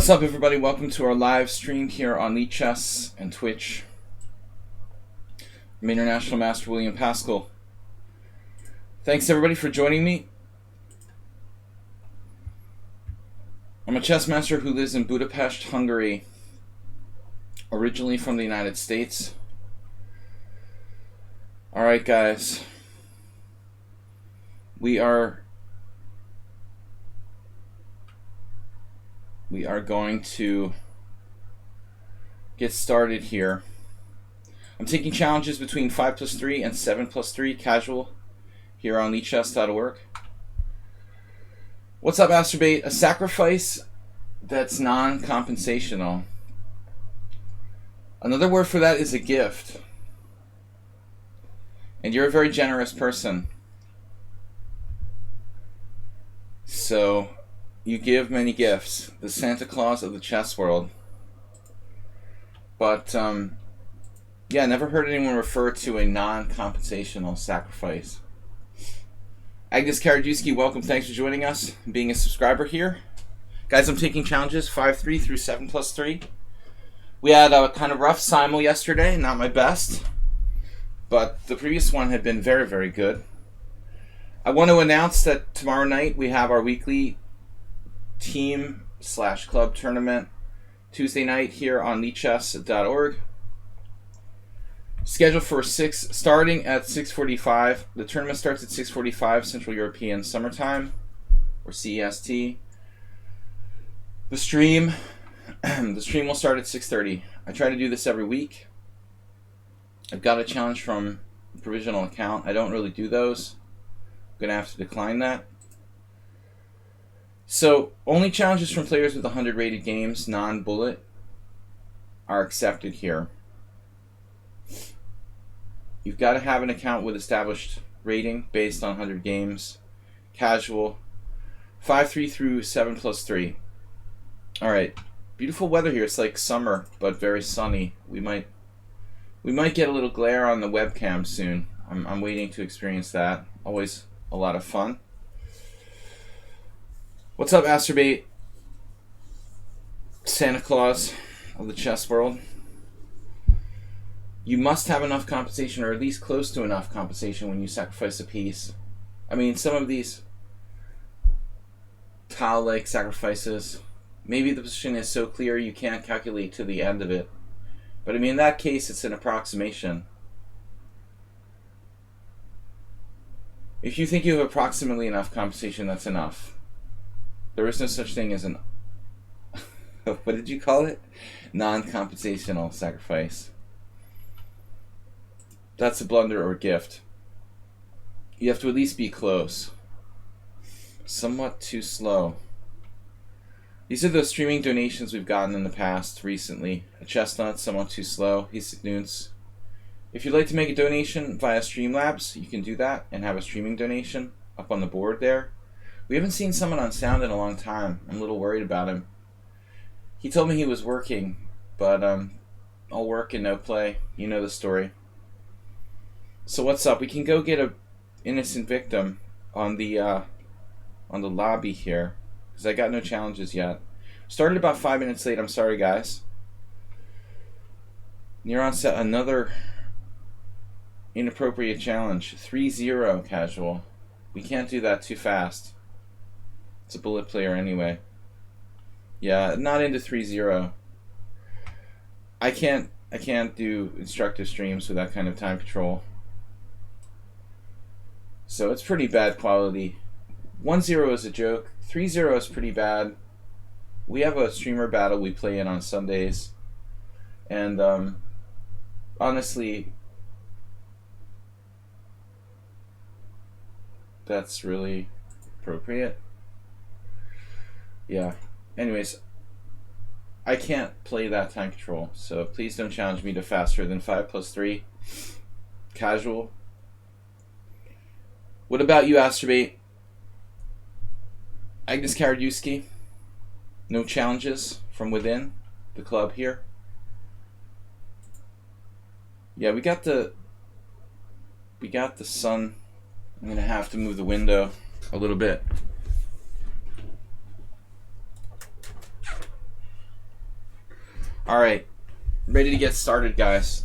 What's up, everybody? Welcome to our live stream here on lichess and Twitch. I'm International Master William Pascal. Thanks, everybody, for joining me. I'm a chess master who lives in Budapest, Hungary, originally from the United States. Alright, guys. We are going to get started here. I'm taking challenges between 5+3 and 7+3 casual here on lichess.org. What's up, Masturbate? A sacrifice that's non-compensational. Another word for that is a gift. And you're a very generous person. So you give many gifts, the Santa Claus of the chess world. But, yeah, never heard anyone refer to a non-compensational sacrifice. Agnes Karadjuski, welcome. Thanks for joining us and being a subscriber here. Guys, I'm taking challenges 5-3 through 7+3. We had a kind of rough simul yesterday, not my best. But the previous one had been very, very good. I want to announce that tomorrow night we have our weekly team/club tournament Tuesday night here on lichess.org. Scheduled for starting at 6:45. The tournament starts at 6:45 Central European Summertime, or CEST. The stream will start at 6:30. I try to do this every week. I've got a challenge from a provisional account. I don't really do those. I'm gonna have to decline that. So, only challenges from players with 100 rated games, non-bullet, are accepted here. You've got to have an account with established rating based on 100 games, casual, 5-3 through 7+3. Alright, beautiful weather here. It's like summer, but very sunny. We might get a little glare on the webcam soon. I'm waiting to experience that. Always a lot of fun. What's up, Masturbate? Santa Claus of the chess world. You must have enough compensation, or at least close to enough compensation, when you sacrifice a piece. I mean, some of these tile-like sacrifices, maybe the position is so clear you can't calculate to the end of it. But I mean, in that case, it's an approximation. If you think you have approximately enough compensation, that's enough. There is no such thing as an what did you call it? Non-compensational sacrifice. That's a blunder or gift. You have to at least be close. Somewhat too slow. These are those streaming donations we've gotten in the past recently. A chestnut, somewhat too slow. He's Nunes. If you'd like to make a donation via Streamlabs, you can do that and have a streaming donation up on the board there. We haven't seen someone on sound in a long time. I'm a little worried about him. He told me he was working, but all work and no play. You know the story. So what's up? We can go get a innocent victim on the lobby here, because I got no challenges yet. Started about 5 minutes late. I'm sorry, guys. Neuron set another inappropriate challenge. 3-0 casual. We can't do that too fast. It's a bullet player anyway. Yeah, not into 3-0. I can't do instructive streams with that kind of time control. So it's pretty bad quality. 1-0 is a joke. 3-0 is pretty bad. We have a streamer battle we play in on Sundays. And honestly, that's really appropriate. Yeah. Anyways, I can't play that time control, so please don't challenge me to faster than 5+3 casual. What about you, Masturbate? Agnes Karadjuski? No challenges from within the club here? Yeah, we got the sun. I'm gonna have to move the window a little bit. Alright, ready to get started, guys.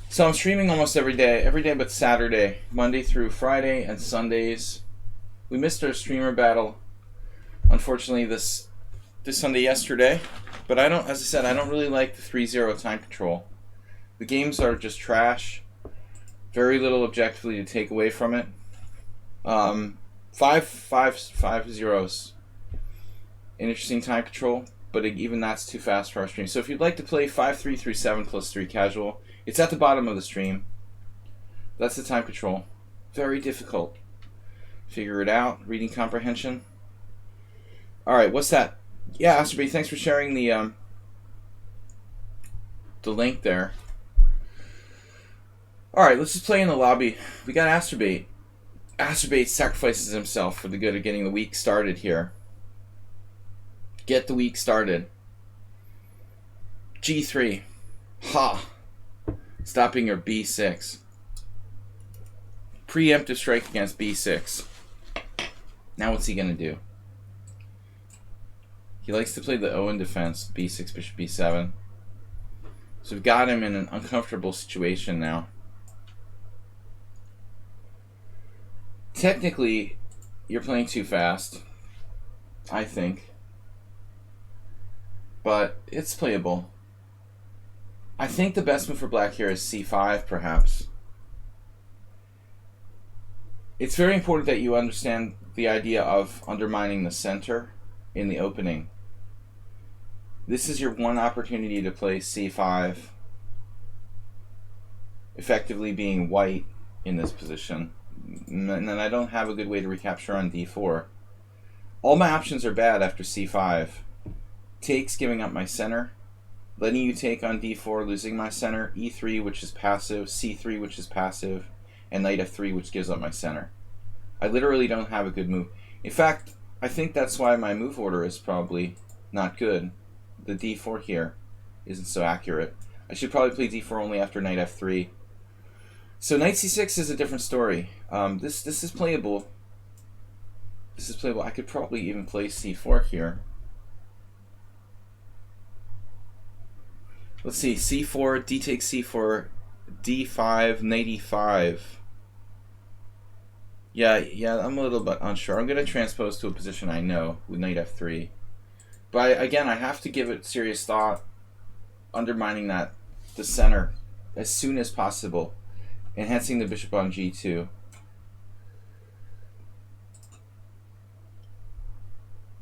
So I'm streaming almost every day but Saturday, Monday through Friday, and Sundays. We missed our streamer battle, unfortunately, this Sunday yesterday. But as I said, I don't really like the 3-0 time control. The games are just trash. Very little objectively to take away from it. 5 zeros. Interesting time control, but even that's too fast for our stream. So if you'd like to play 5-3 through 7 plus 3 casual, it's at the bottom of the stream. That's the time control. Very difficult. Figure it out. Reading comprehension. Alright, what's that? Yeah, Asterbait, thanks for sharing the link there. Alright, let's just play in the lobby. We got Asterbait. Asterbait sacrifices himself for the good of getting the week started here. Get the week started. G3. Ha! Stopping your B6. Preemptive strike against B6. Now what's he going to do? He likes to play the Owen defense, B6, bishop B7. So we've got him in an uncomfortable situation now. Technically, you're playing too fast, I think. But it's playable. I think the best move for black here is C5, perhaps. It's very important that you understand the idea of undermining the center in the opening. This is your one opportunity to play C5, effectively being white in this position. And then I don't have a good way to recapture on D4. All my options are bad after C5. Takes, giving up my center. Letting you take on D4, losing my center. E3, which is passive. C3, which is passive. And knight F3, which gives up my center. I literally don't have a good move. In fact, I think that's why my move order is probably not good. The D4 here isn't so accurate. I should probably play D4 only after knight F3. So knight C6 is a different story. This is playable. This is playable. I could probably even play C4 here. Let's see. C4, D takes C4, D5, knight E5. Yeah, I'm a little bit unsure. I'm going to transpose to a position I know with knight F3. But again, I have to give it serious thought, undermining the center as soon as possible. Enhancing the bishop on G2.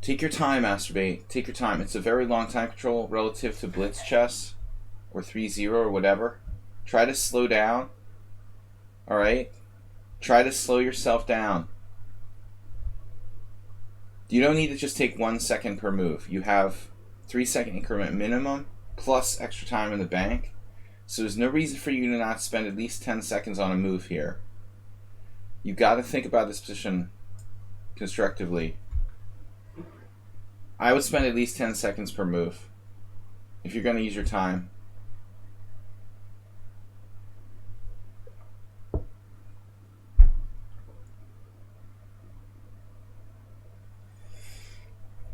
Take your time, Masturbate. Take your time. It's a very long time control relative to Blitz chess or 3-0 or whatever. Try to slow down. Alright? Try to slow yourself down. You don't need to just take 1 second per move. You have 3-second increment minimum plus extra time in the bank. So there's no reason for you to not spend at least 10 seconds on a move here. You've got to think about this position constructively. I would spend at least 10 seconds per move if you're going to use your time.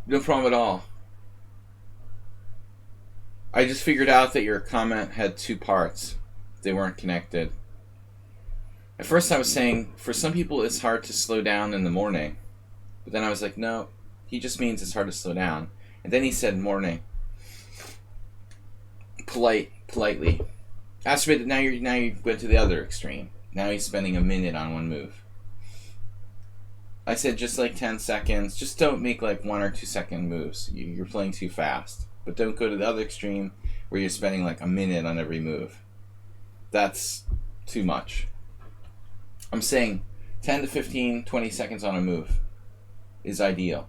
No problem at all. I just figured out that your comment had 2 parts. They weren't connected. At first I was saying, for some people it's hard to slow down in the morning. But then I was like, no, he just means it's hard to slow down. And then he said morning. Politely. Asteroid, now you went to the other extreme. Now he's spending a minute on one move. I said just like 10 seconds. Just don't make like 1 or 2 second moves. You're playing too fast. But don't go to the other extreme where you're spending like a minute on every move. That's too much. I'm saying 10 to 15, 20 seconds on a move is ideal.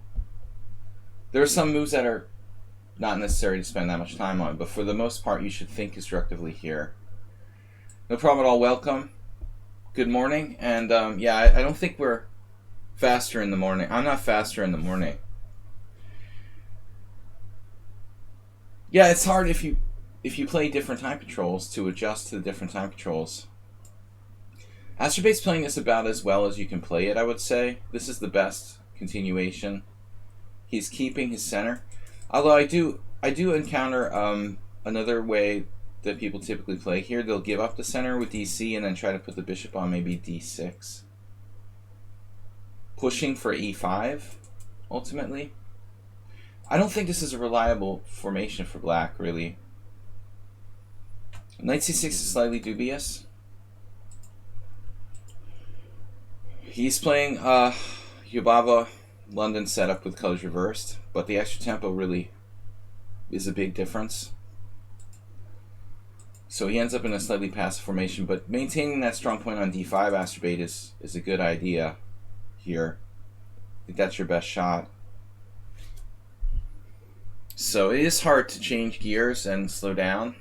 There are some moves that are not necessary to spend that much time on, but for the most part you should think constructively here. No problem at all. Welcome. Good morning. And yeah, I don't think we're faster in the morning. I'm not faster in the morning. Yeah, it's hard if you play different time controls to adjust to the different time controls. Astrobate's playing this about as well as you can play it, I would say. This is the best continuation. He's keeping his center. Although I do I do encounter another way that people typically play here. They'll give up the center with DC and then try to put the bishop on maybe D6. Pushing for E5, ultimately. I don't think this is a reliable formation for black, really. Knight C6 is slightly dubious. He's playing Yubaba London setup with colors reversed, but the extra tempo really is a big difference. So he ends up in a slightly passive formation, but maintaining that strong point on D5 Astrobate is a good idea here. I think that's your best shot. So it is hard to change gears and slow down.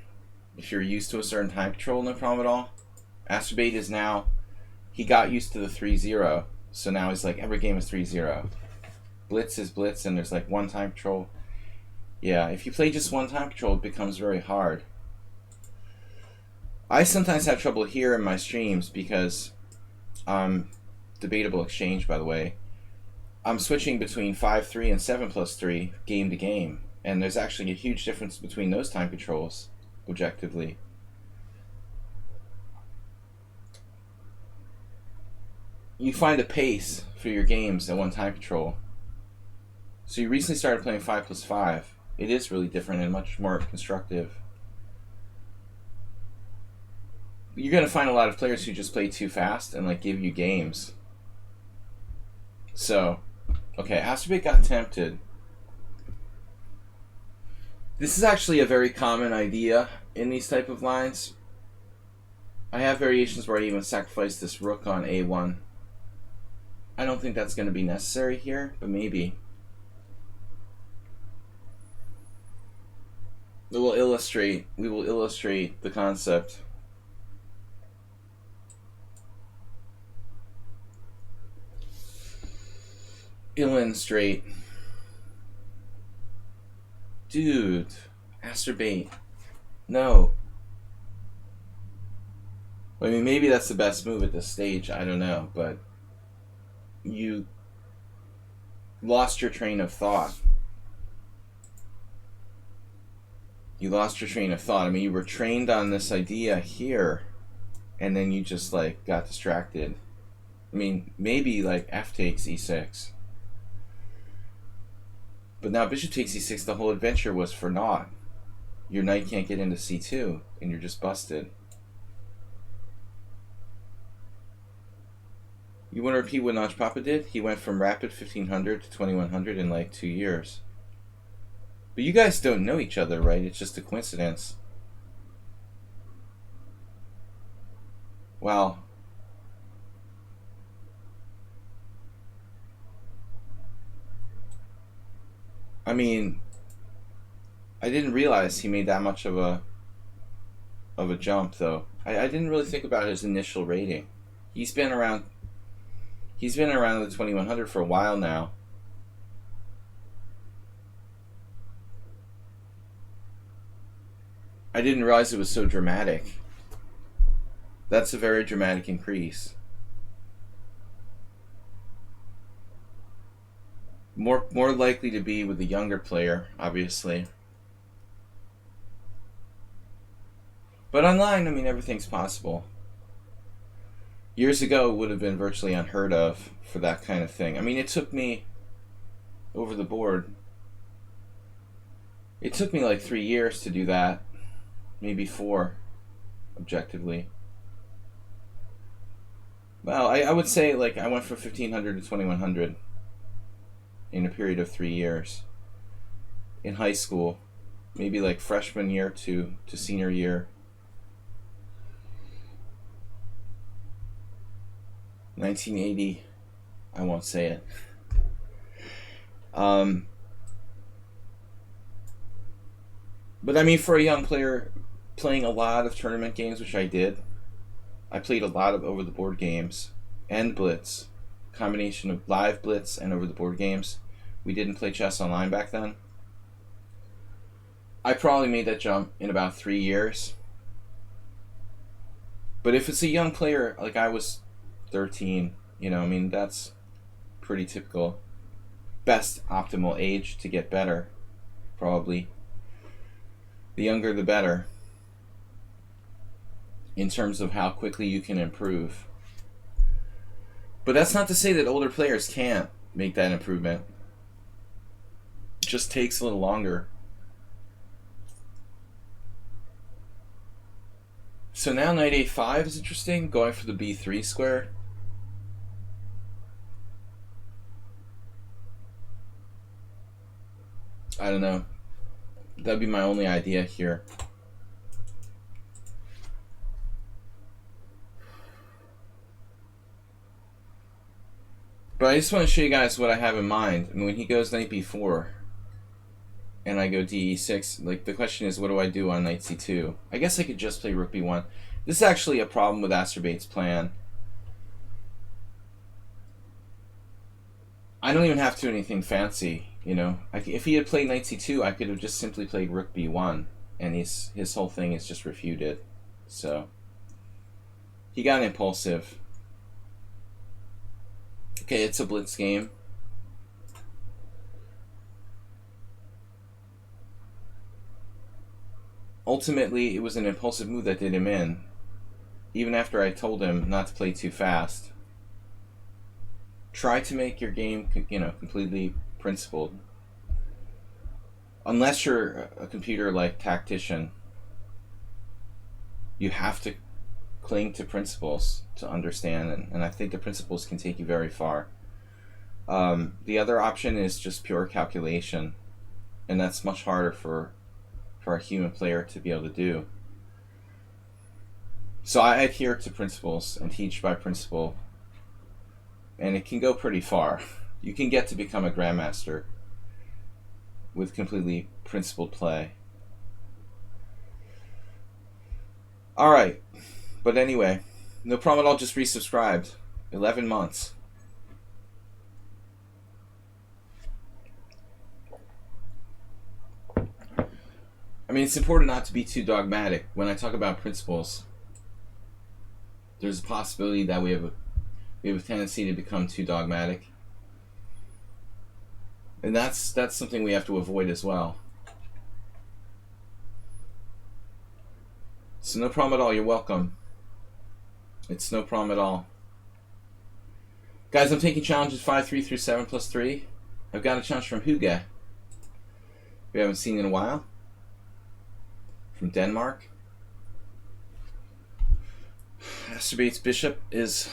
If you're used to a certain time control, no problem at all. Astrobate is now, he got used to the 3-0, so now he's like, every game is 3-0. Blitz is Blitz, and there's like one time control. Yeah, if you play just one time control, it becomes very hard. I sometimes have trouble here in my streams because, debatable exchange, by the way, I'm switching between 5-3 and 7+3 game to game, and there's actually a huge difference between those time controls, objectively. You find a pace for your games at one time control. So you recently started playing 5+5. It is really different and much more constructive. You're going to find a lot of players who just play too fast and like give you games. So, okay, Astrobate got tempted. This is actually a very common idea in these type of lines. I have variations where I even sacrifice this rook on A1. I don't think that's going to be necessary here, but maybe. We will illustrate the concept. Illustrate. Dude, Astrobate. No. I mean, maybe that's the best move at this stage, I don't know, but you lost your train of thought. You lost your train of thought. I mean, you were trained on this idea here, and then you just, like, got distracted. I mean, maybe, like, F takes E6. But now bishop takes E6, the whole adventure was for naught. Your knight can't get into C2, and you're just busted. You want to repeat what Notch Papa did? He went from rapid 1500 to 2100 in like 2 years. But you guys don't know each other, right? It's just a coincidence. Wow. I mean, I didn't realize he made that much of a jump, though. I didn't really think about his initial rating. He's been around the 2100 for a while now. I didn't realize it was so dramatic. That's a very dramatic increase. More likely to be with the younger player, obviously. But online, I mean, everything's possible. Years ago, it would have been virtually unheard of for that kind of thing. I mean, it took me over the board. It took me like 3 years to do that. Maybe 4, objectively. Well, I would say, like, I went from 1500 to 2100 in a period of 3 years. In high school. Maybe like freshman year to senior year. 1980. I won't say it. But I mean, for a young player playing a lot of tournament games, which I did, I played a lot of over-the-board games and Blitz. Combination of live Blitz and over-the-board games. We didn't play chess online back then. I probably made that jump in about 3 years. But if it's a young player, like I was 13, you know, I mean, that's pretty typical. Best optimal age to get better, probably. The younger the better, in terms of how quickly you can improve. But that's not to say that older players can't make that improvement. It just takes a little longer. So now knight a5 is interesting, going for the b3 square. I don't know. That'd be my only idea here. But I just want to show you guys what I have in mind. I mean, when he goes knight b4 and I go d6, like the question is, what do I do on knight c2? I guess I could just play rook b1. This is actually a problem with Astorbate's plan. I don't even have to do anything fancy, you know. If he had played knight c2, I could have just simply played rook b1, and his whole thing is just refuted. So he got impulsive. Okay, it's a blitz game. Ultimately, it was an impulsive move that did him in, even after I told him not to play too fast. Try to make your game, you know, completely principled. Unless you're a computer like Tactician, you have to cling to principles to understand, and I think the principles can take you very far. The other option is just pure calculation, and that's much harder for a human player to be able to do. So I adhere to principles and teach by principle, and it can go pretty far. You can get to become a grandmaster with completely principled play. Alright, but anyway, no problem at all, just resubscribed. 11 months. I mean, it's important not to be too dogmatic. When I talk about principles, there's a possibility that we have a tendency to become too dogmatic. And that's something we have to avoid as well. So no problem at all, you're welcome. It's no problem at all. Guys, I'm taking challenges 5-3 through 7+3. I've got a challenge from Hugo. We haven't seen in a while. From Denmark. Astorbate's bishop has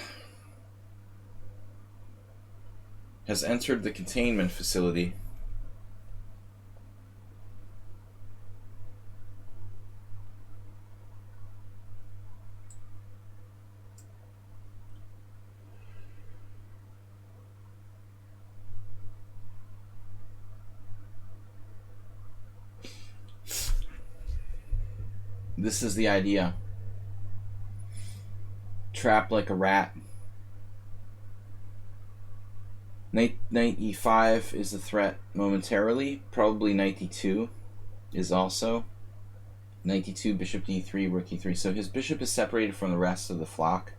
entered the containment facility. This is the idea. Trapped like a rat. Knight e5 is a threat momentarily. Probably knight d2 is also. Knight d2, bishop d3, rook e3. So his bishop is separated from the rest of the flock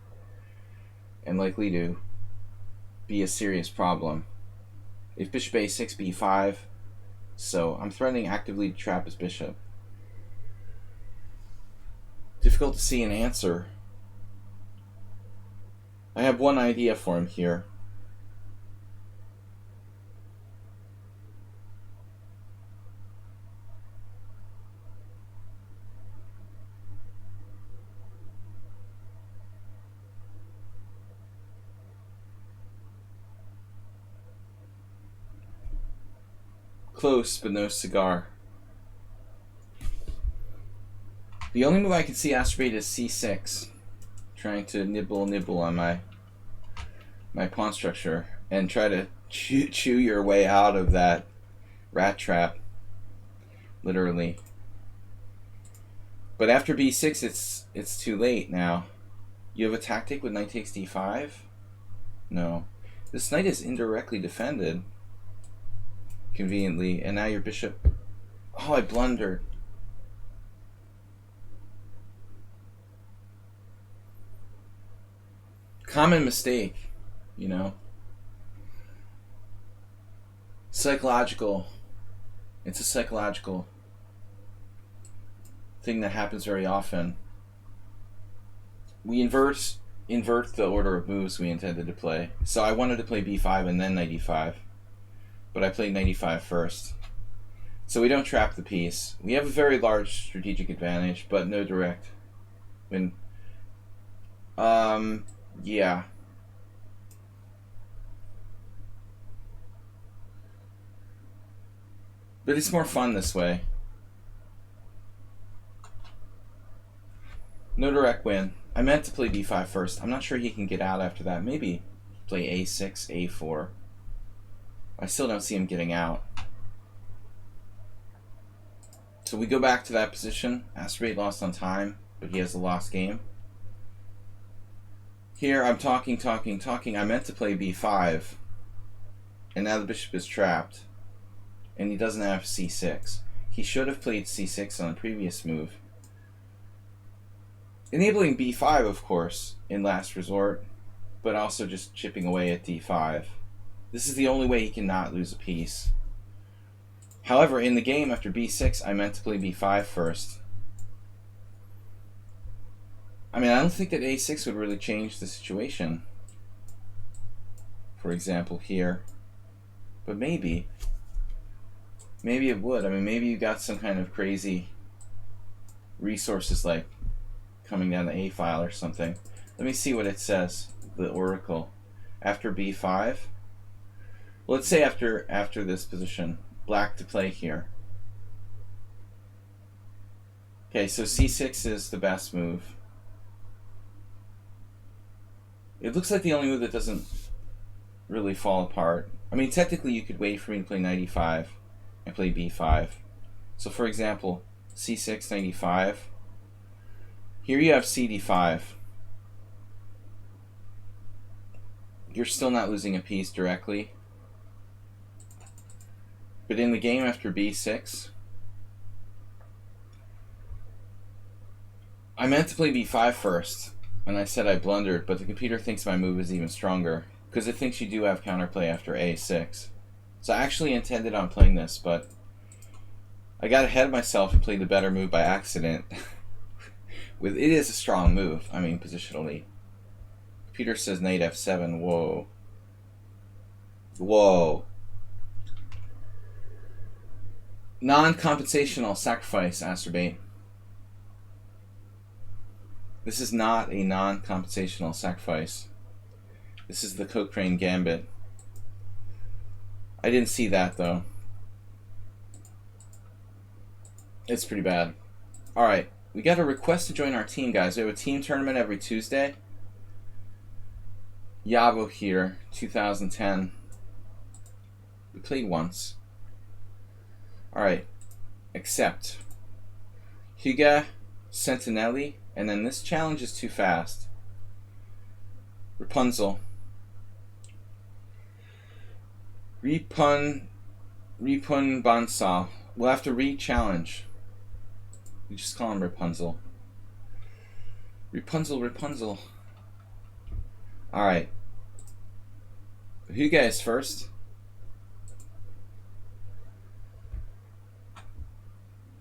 and likely to be a serious problem. If bishop a6, b5, so I'm threatening actively to trap his bishop. Difficult to see an answer. I have one idea for him here. Close, but no cigar. The only move I can see Astrobate is c6, trying to nibble on my pawn structure and try to chew your way out of that rat trap, literally. But after b6, it's too late now. You have a tactic with knight takes d5? No. This knight is indirectly defended, conveniently, and now your bishop... Oh, I blundered. Common mistake, you know. Psychological. It's a psychological thing that happens very often. We invert the order of moves we intended to play. So I wanted to play b5 and then knight e5, but I played knight e5 first. So we don't trap the piece. We have a very large strategic advantage, but no direct win. Yeah. But it's more fun this way. No direct win. I meant to play d5 first. I'm not sure he can get out after that. Maybe play a6, a4. I still don't see him getting out. So we go back to that position. Asteroid lost on time, but he has a lost game. Here I'm talking. I meant to play b5. And now the bishop is trapped. And he doesn't have c6. He should have played c6 on the previous move. Enabling b5, of course, in last resort, but also just chipping away at d5. This is the only way he cannot lose a piece. However, in the game after b6, I meant to play b5 first. I mean, I don't think that a6 would really change the situation. For example, here. But maybe. Maybe it would. I mean, maybe you got some kind of crazy resources like coming down the A file or something. Let me see what it says, the oracle. After b5. Well, let's say after this position, black to play here. Okay, so c6 is the best move. It looks like the only move that doesn't really fall apart. I mean, technically you could wait for me to play knight e5 and play b5. So for example, c6, knight e5. Here you have cd5. You're still not losing a piece directly. But in the game after b6, I meant to play b5 first, and I said I blundered, but the computer thinks my move is even stronger, because it thinks you do have counterplay after a6. So I actually intended on playing this, but I got ahead of myself and played the better move by accident. It is a strong move, I mean, positionally. Computer says knight f7, whoa. Whoa. Non-compensational sacrifice, Asterbait. This is not a non-compensational sacrifice. This is the Cochrane Gambit. I didn't see that, though. It's pretty bad. Alright, we got a request to join our team, guys. We have a team tournament every Tuesday. Yabo here, 2010. We played once. Alright, accept. Higa, Sentinelli, and then this challenge is too fast. Rapunzel. Ripun Bansal. We'll have to re-challenge. We just call him Rapunzel. Rapunzel. Alright. Who guys first?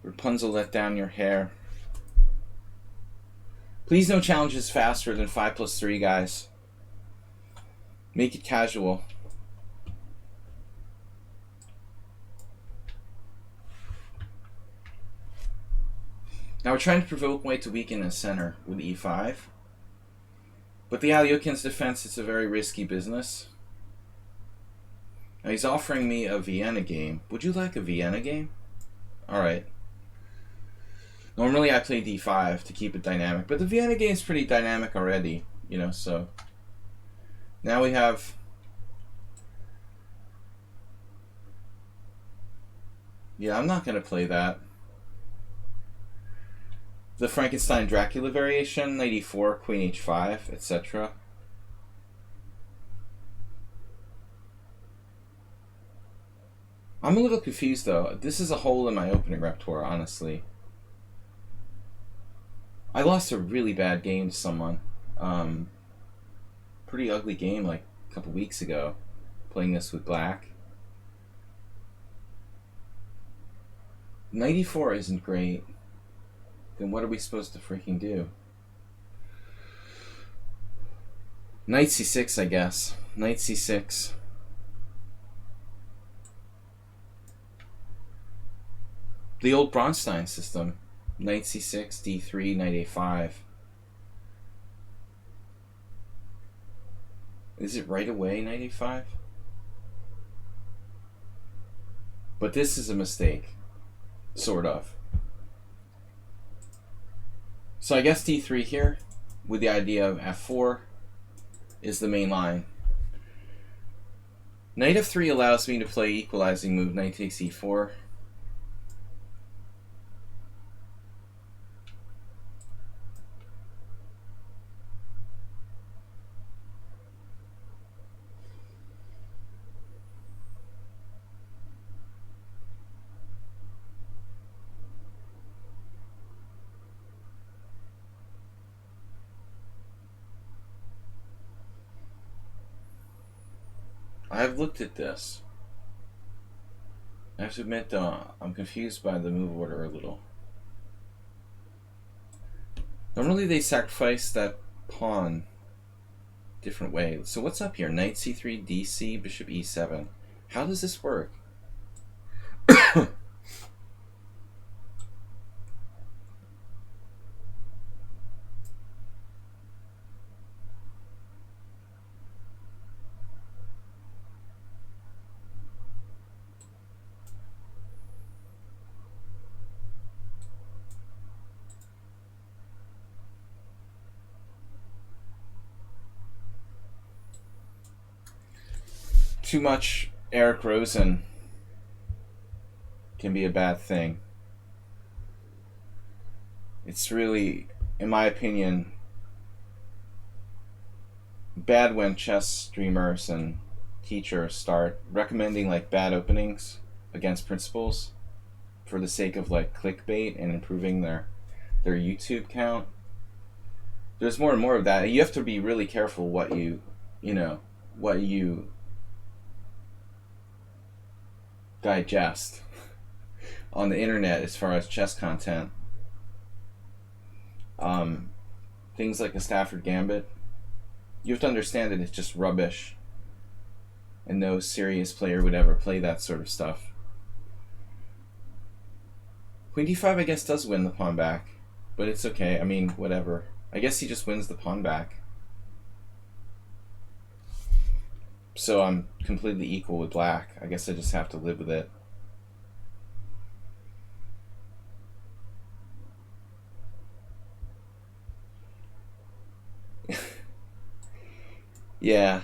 Rapunzel, let down your hair. Please no challenges faster than 5+3, guys. Make it casual. Now we're trying to provoke white to weaken the center with e5. But the Alyoukin's defense is a very risky business. Now he's offering me a Vienna game. Would you like a Vienna game? Alright. Normally I play d5 to keep it dynamic, but the Vienna game is pretty dynamic already, you know, so. Now we have yeah, I'm not going to play that. The Frankenstein Dracula variation, knight e4, queen h5, etc. I'm a little confused though. This is a hole in my opening repertoire, honestly. I lost a really bad game to someone. Pretty ugly game like a couple weeks ago, playing this with black. Knight e4 isn't great. Then what are we supposed to freaking do? Knight c6, I guess. Knight c6. The old Bronstein system. Knight c6, d3, knight a5. Is it right away, knight a5? But this is a mistake. Sort of. So I guess d3 here, with the idea of f4, is the main line. Knight f3 allows me to play equalizing move, knight takes e4. I've looked at this. I have to admit, though, I'm confused by the move order a little. Normally they sacrifice that pawn different way. So what's up here? Knight c3, dc, bishop e7. How does this work? Too much Eric Rosen can be a bad thing. It's really, in my opinion, bad when chess streamers and teachers start recommending like bad openings against principles for the sake of like clickbait and improving their YouTube count. There's more and more of that. You have to be really careful what you digest on the internet as far as chess content. Things like a Stafford Gambit, you have to understand that it's just rubbish, and no serious player would ever play that sort of stuff. Queen d5, I guess, does win the pawn back, but it's okay. I mean, whatever. I guess he just wins the pawn back. So I'm completely equal with black. I guess I just have to live with it. Yeah.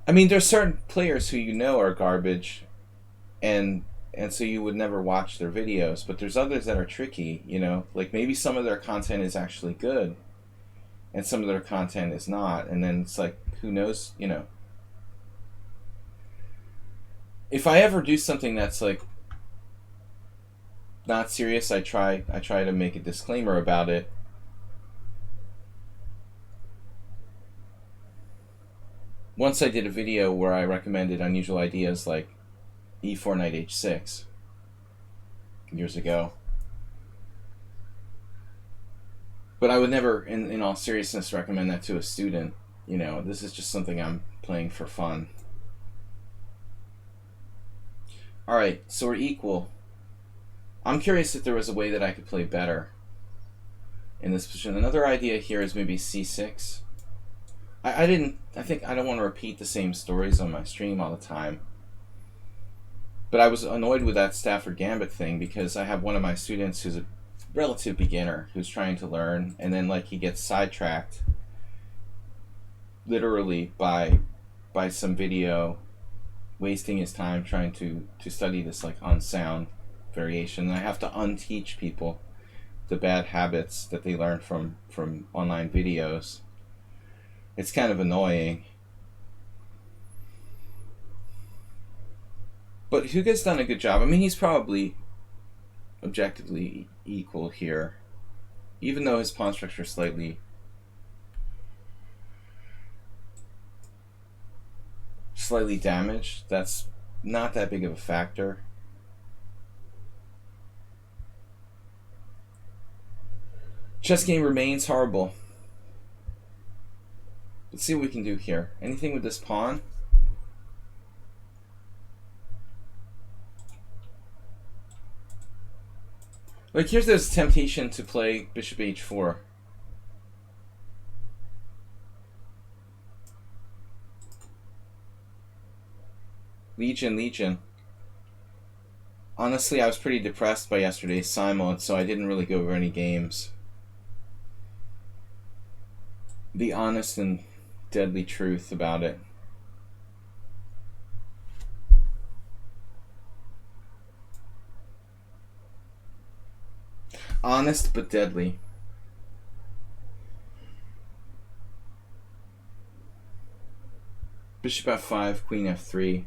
I mean, there's certain players who you know are garbage, and so you would never watch their videos, but there's others that are tricky, you know? Like maybe some of their content is actually good, and some of their content is not, and then it's like, who knows, you know? If I ever do something that's like not serious, I try to make a disclaimer about it. Once I did a video where I recommended unusual ideas like e4 knight h6 years ago. But I would never, in all seriousness, recommend that to a student. You know, this is just something I'm playing for fun. Alright, so we're equal. I'm curious if there was a way that I could play better in this position. Another idea here is maybe c6. I don't want to repeat the same stories on my stream all the time. But I was annoyed with that Stafford Gambit thing because I have one of my students who's a relative beginner who's trying to learn, and then like he gets sidetracked literally by some video, wasting his time trying to study this like unsound variation. And I have to unteach people the bad habits that they learn from online videos. It's kind of annoying. But Hugo's done a good job. I mean, he's probably objectively equal here, even though his pawn structure is slightly damaged. That's not that big of a factor. Chess game remains horrible. Let's see what we can do here. Anything with this pawn? Like, here's this temptation to play bishop h4. Legion. Honestly, I was pretty depressed by yesterday's Simon, so I didn't really go over any games. The honest and deadly truth about it. Honest but deadly. Bishop f5, queen f3.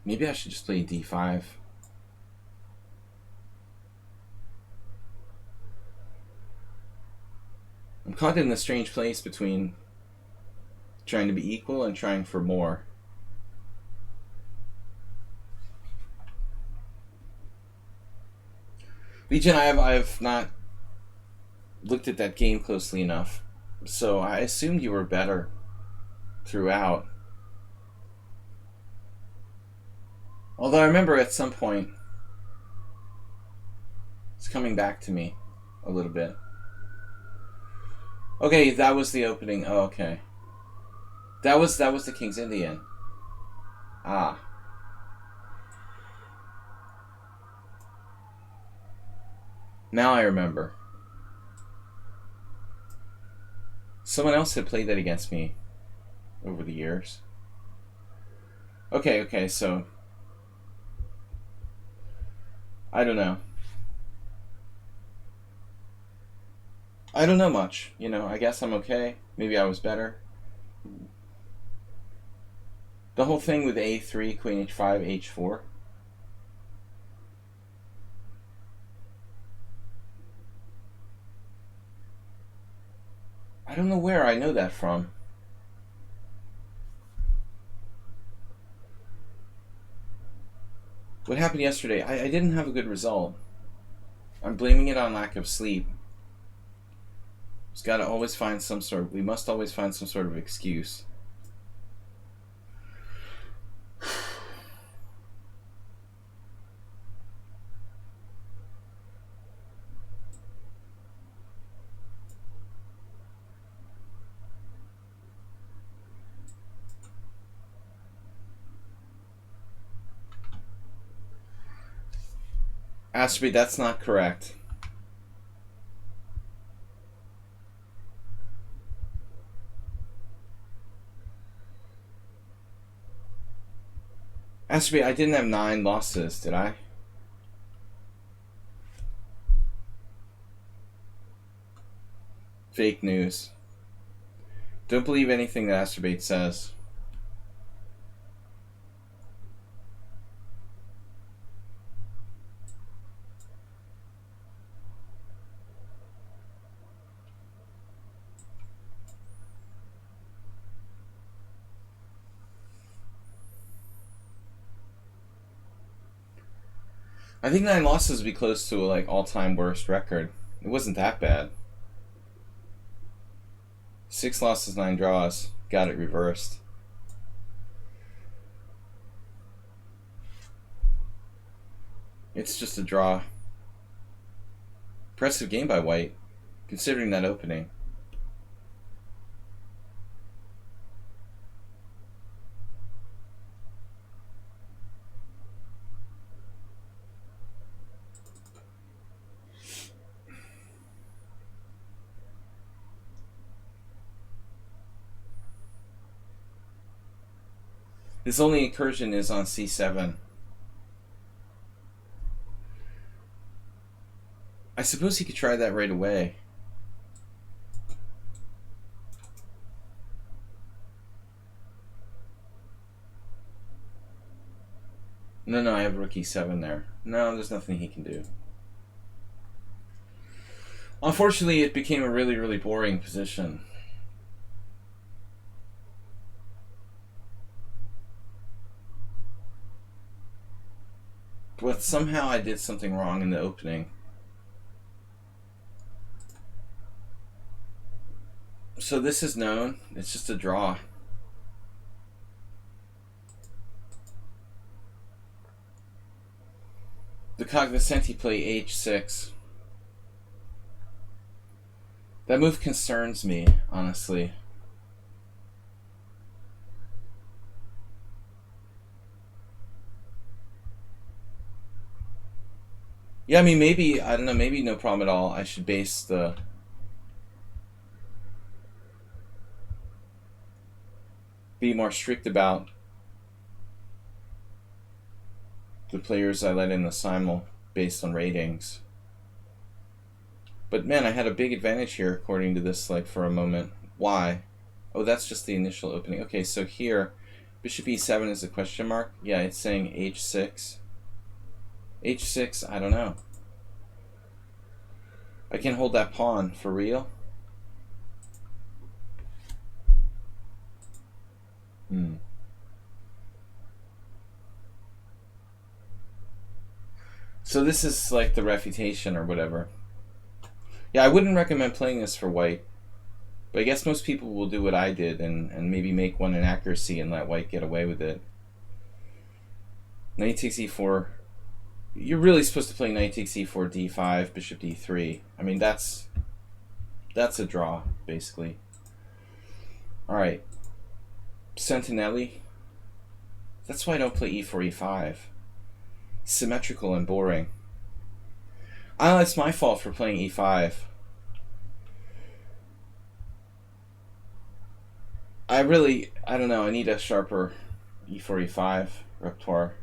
Maybe I should just play d5. I'm caught in a strange place between trying to be equal and trying for more. Legion, I've not looked at that game closely enough, so I assumed you were better throughout. Although I remember at some point it's coming back to me a little bit. Okay, that was the opening. Oh, okay. That was the King's Indian. Ah. Now I remember. Someone else had played that against me over the years. Okay, so I don't know. I don't know much. You know, I guess I'm okay. Maybe I was better. The whole thing with a3, queen h5, h4. I don't know where I know that from. What happened yesterday? I didn't have a good result. I'm blaming it on lack of sleep. We must always find some sort of excuse. Ashby, that's not correct. Ashby, I didn't have 9 losses, did I? Fake news. Don't believe anything that Astrobate says. I think 9 losses would be close to a all-time worst record. It wasn't that bad. 6 losses, 9 draws. Got it reversed. It's just a draw. Impressive game by White, considering that opening. His only incursion is on c7. I suppose he could try that right away. No, I have rook e7 there. No, there's nothing he can do. Unfortunately, it became a really, really boring position. But somehow I did something wrong in the opening. So this is known. It's just a draw. The cognoscenti play h6. That move concerns me, honestly. Yeah, I mean, maybe, I don't know, maybe no problem at all. I should base the... be more strict about the players I let in the simul based on ratings. But man, I had a big advantage here according to this, like, for a moment. Why? Oh, that's just the initial opening. Okay, so here, bishop e7 is a question mark. Yeah, it's saying h6. h6, I don't know. I can hold that pawn for real. So this is like the refutation or whatever. Yeah, I wouldn't recommend playing this for white. But I guess most people will do what I did and maybe make one inaccuracy and let white get away with it. Knight takes e4. You're really supposed to play knight takes e4, d5, bishop d3. I mean, that's a draw, basically. Alright. Sentinelli. That's why I don't play e4, e5. Symmetrical and boring. It's my fault for playing e5. I don't know, I need a sharper e4, e5 repertoire.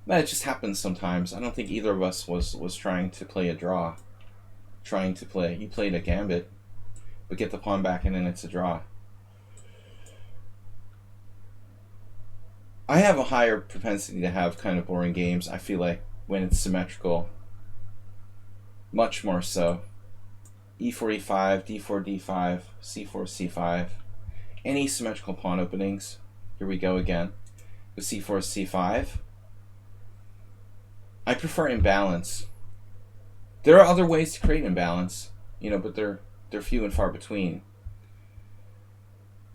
That just happens sometimes. I don't think either of us was trying to play a draw. You played a gambit, but get the pawn back and then it's a draw. I have a higher propensity to have kind of boring games, I feel like, when it's symmetrical. Much more so. e4, e5, d4, d5, c4, c5. Any symmetrical pawn openings. Here we go again. With c4, c5. I prefer imbalance. There are other ways to create imbalance, you know, but they're few and far between.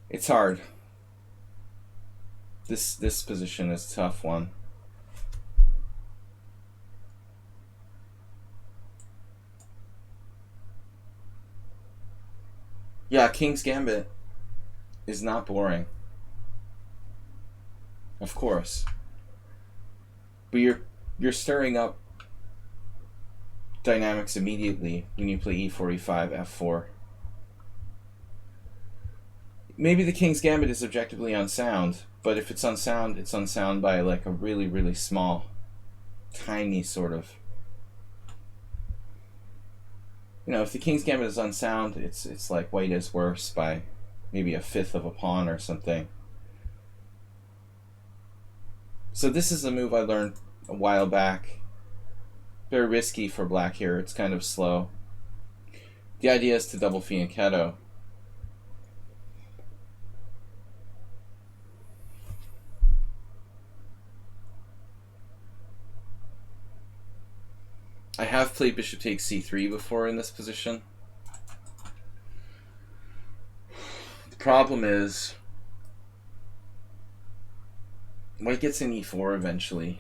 It's hard. This position is a tough one. Yeah, King's Gambit is not boring. Of course. But you're stirring up dynamics immediately when you play e4, e5, f4. Maybe the King's Gambit is objectively unsound, but if it's unsound by like a really, really small, tiny sort of... You know, if the King's Gambit is unsound, it's like white is worse by maybe a fifth of a pawn or something. So this is a move I learned a while back. Very risky for black here. It's kind of slow. The idea is to double fianchetto. I have played bishop takes c3 before in this position. The problem is white gets in e4 eventually.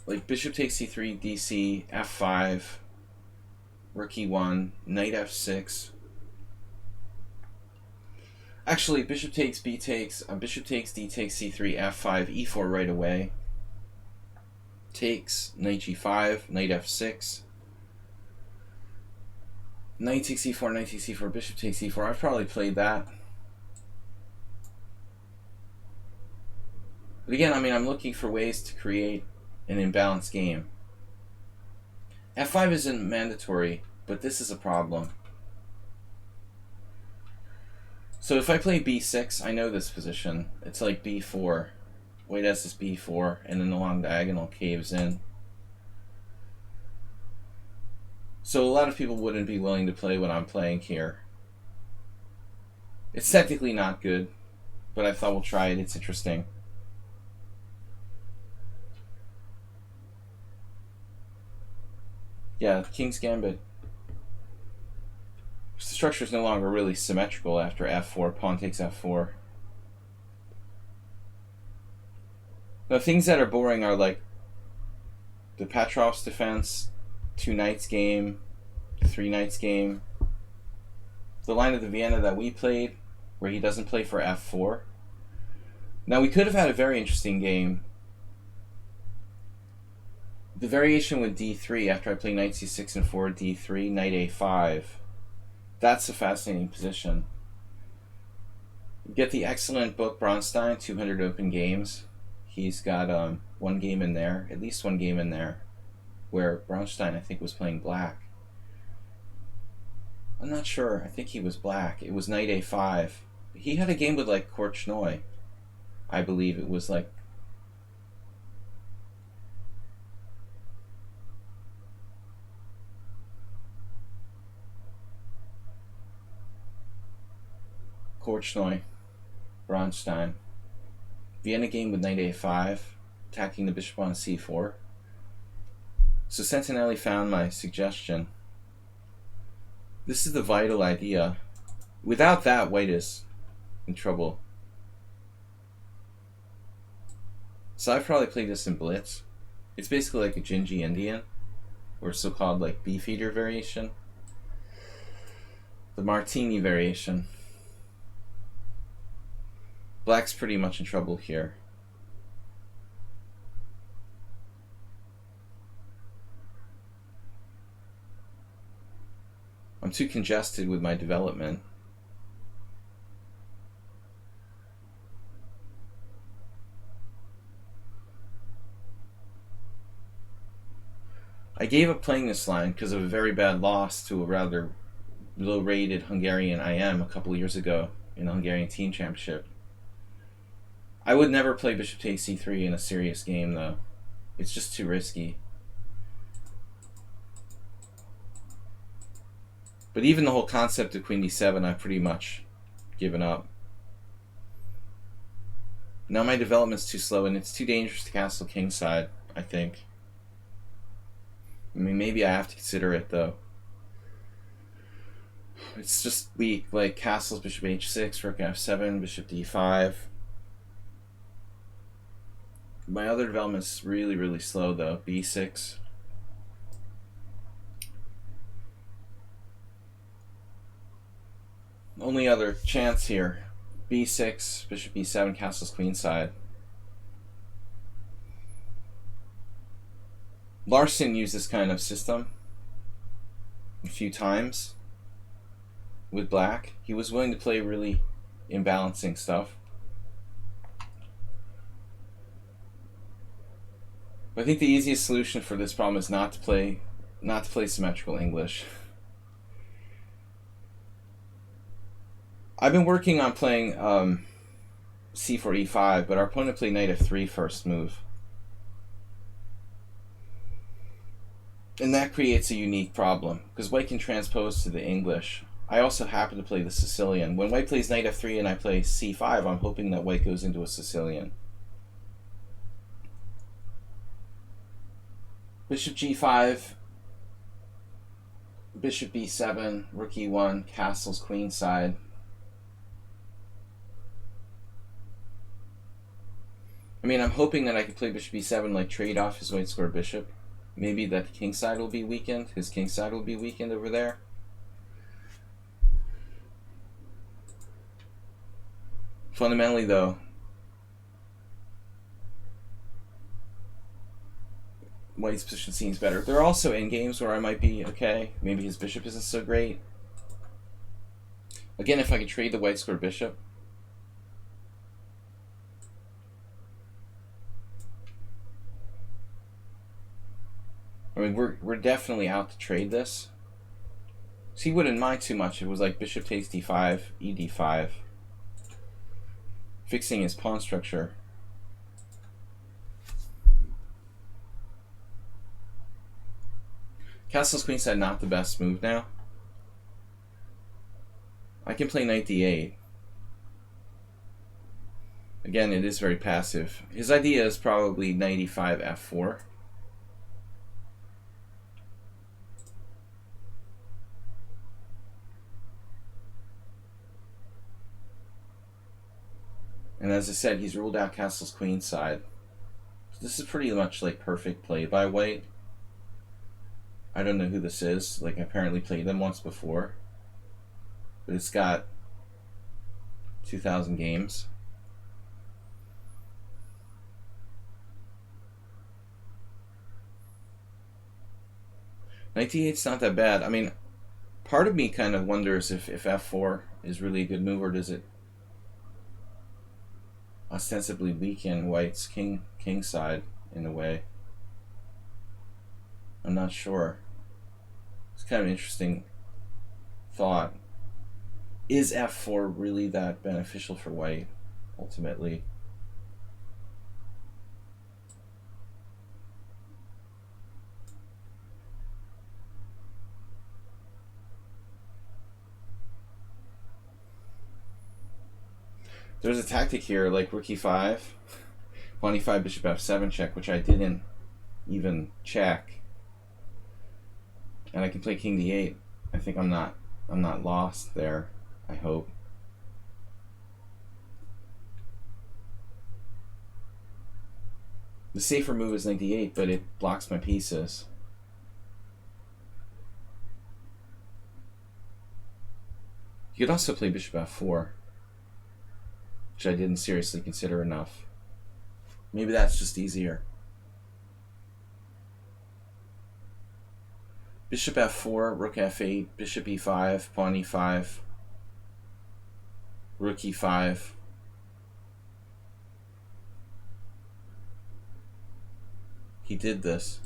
Like bishop takes c3, dc, f5, rook e1, knight f6. Actually, bishop takes, b takes, bishop takes, d takes, c3, f5, e4 right away. Takes, knight g5, knight f6. Knight takes e4, knight takes e4, bishop takes e4. I've probably played that. But again, I mean, I'm looking for ways to create an imbalanced game. f5 isn't mandatory, but this is a problem. So if I play b6, I know this position. It's like b4. White has this b4, and then the long diagonal caves in. So a lot of people wouldn't be willing to play what I'm playing here. It's technically not good, but I thought we'll try it. It's interesting. Yeah, King's Gambit. The structure is no longer really symmetrical after f4. Pawn takes f4. Now, things that are boring are like the Petrov's defense, 2 knights game, 3 knights game. The line of the Vienna that we played, where he doesn't play for f4. Now, we could have had a very interesting game. The variation with d3 after I play knight c6 and 4, d3, knight a5. That's a fascinating position. You get the excellent book Bronstein, 200 Open Games. He's got 1 game in there, at least 1 game in there, where Bronstein, I think, was playing black. I'm not sure. I think he was black. It was knight a5. He had a game with, like, Korchnoi. I believe it was, like... Korchnoi. Bronstein. Vienna game with knight a5, attacking the bishop on c4. So Sentinelli found my suggestion. This is the vital idea. Without that, white is in trouble. So I've probably played this in Blitz. It's basically like a Gingy Indian, or so-called like beefeater variation. The Martini variation. Black's pretty much in trouble here. I'm too congested with my development. I gave up playing this line because of a very bad loss to a rather low-rated Hungarian IM a couple of years ago in the Hungarian Team Championship. I would never play bishop takes c3 in a serious game, though. It's just too risky. But even the whole concept of queen d7, I've pretty much given up. Now my development's too slow, and it's too dangerous to castle kingside, I think. I mean, maybe I have to consider it, though. It's just weak, like castles, bishop h6, rook f7, bishop d5. My other development's really, really slow, though. b6. Only other chance here. b6, bishop b7, castles queenside. Larson used this kind of system a few times with black. He was willing to play really imbalancing stuff. But I think the easiest solution for this problem is not to play symmetrical English. I've been working on playing c4 e5, but our opponent played knight f3 first move. And that creates a unique problem, because white can transpose to the English. I also happen to play the Sicilian. When white plays knight f3 and I play c5, I'm hoping that white goes into a Sicilian. Bishop g5, bishop b7, rook e1, castles queenside. I mean, I'm hoping that I could play bishop b7, like trade off his white square bishop. Maybe that the king side will be weakened. His king side will be weakened over there. Fundamentally, though, white's position seems better. There are also in games where I might be okay. Maybe his bishop isn't so great. Again, if I could trade the white square bishop. I mean, we're definitely out to trade this. So he wouldn't mind too much. It was like bishop takes d5, ed5. Fixing his pawn structure. Castle's queenside, not the best move now. I can play knight d8. Again, it is very passive. His idea is probably knight e5, f4. And as I said, he's ruled out castles queenside. So this is pretty much like perfect play by white. I don't know who this is. Like, I apparently played them once before. But it's got 2,000 games. Knight d8's not that bad. I mean, part of me kind of wonders if f4 is really a good move, or does it ostensibly weaken white's king side in a way. I'm not sure. It's kind of an interesting thought. Is f4 really that beneficial for white, ultimately? There's a tactic here, like rook e5, pawn e5, bishop f7 check, which I didn't even check. And I can play king d8. I think I'm not lost there, I hope. The safer move is knight d8, but it blocks my pieces. You could also play bishop f4, which I didn't seriously consider enough. Maybe that's just easier. Bishop f4, rook f8, bishop e5, pawn e5, rook e5. He did this.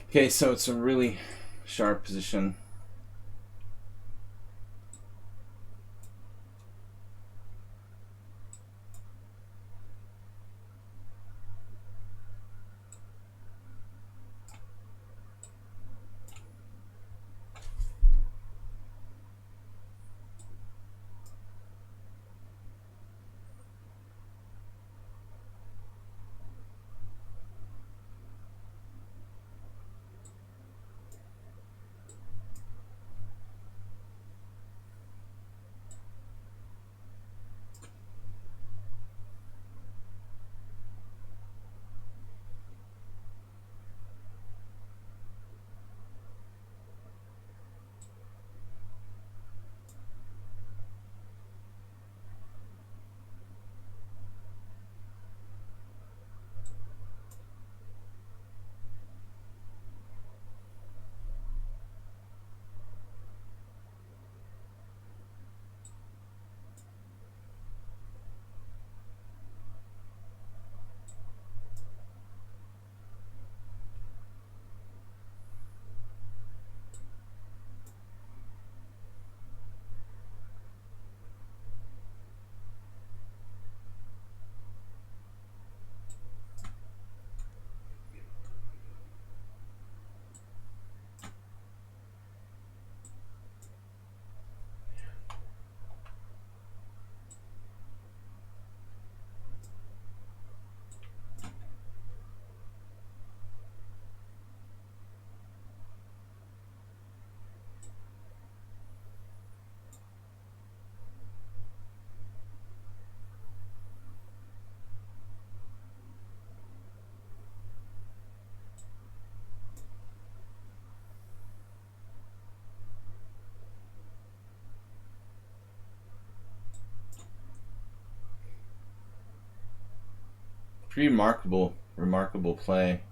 Okay, so it's a really sharp position. Pretty remarkable play.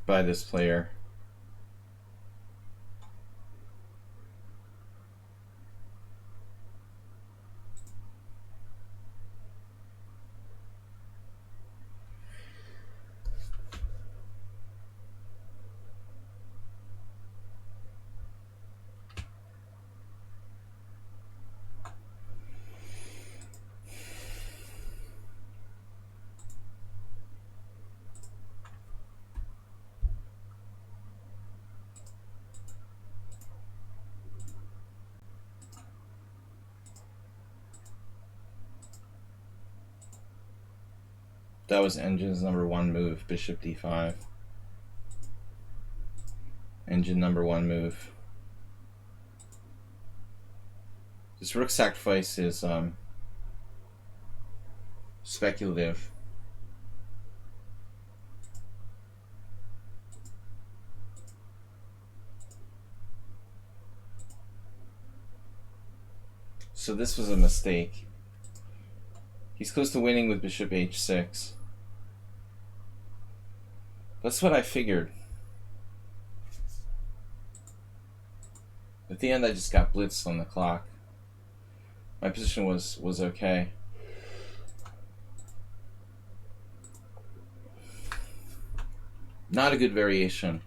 By this player. That was Engine's #1 move, bishop d5. Engine #1 move. This rook sacrifice is speculative. So this was a mistake. He's close to winning with bishop h6. That's what I figured. At the end, I just got blitzed on the clock. My position was okay. Not a good variation.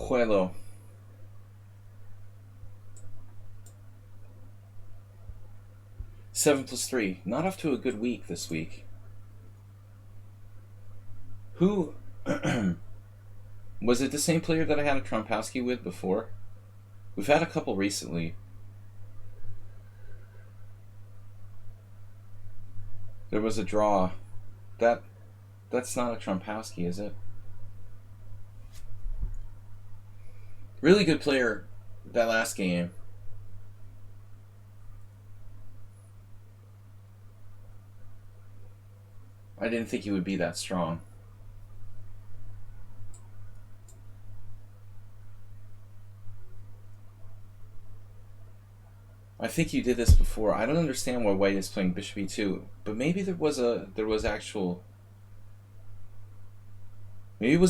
Juelo. Seven plus 3. Not off to a good week this week. Who was it? The same player that I had a Trompowski with before? We've had a couple recently. There was a draw. That's not a Trompowski, is it? Really good player that last game. I didn't think he would be that strong. I think you did this before. I don't understand why white is playing bishop e2, but maybe maybe it was a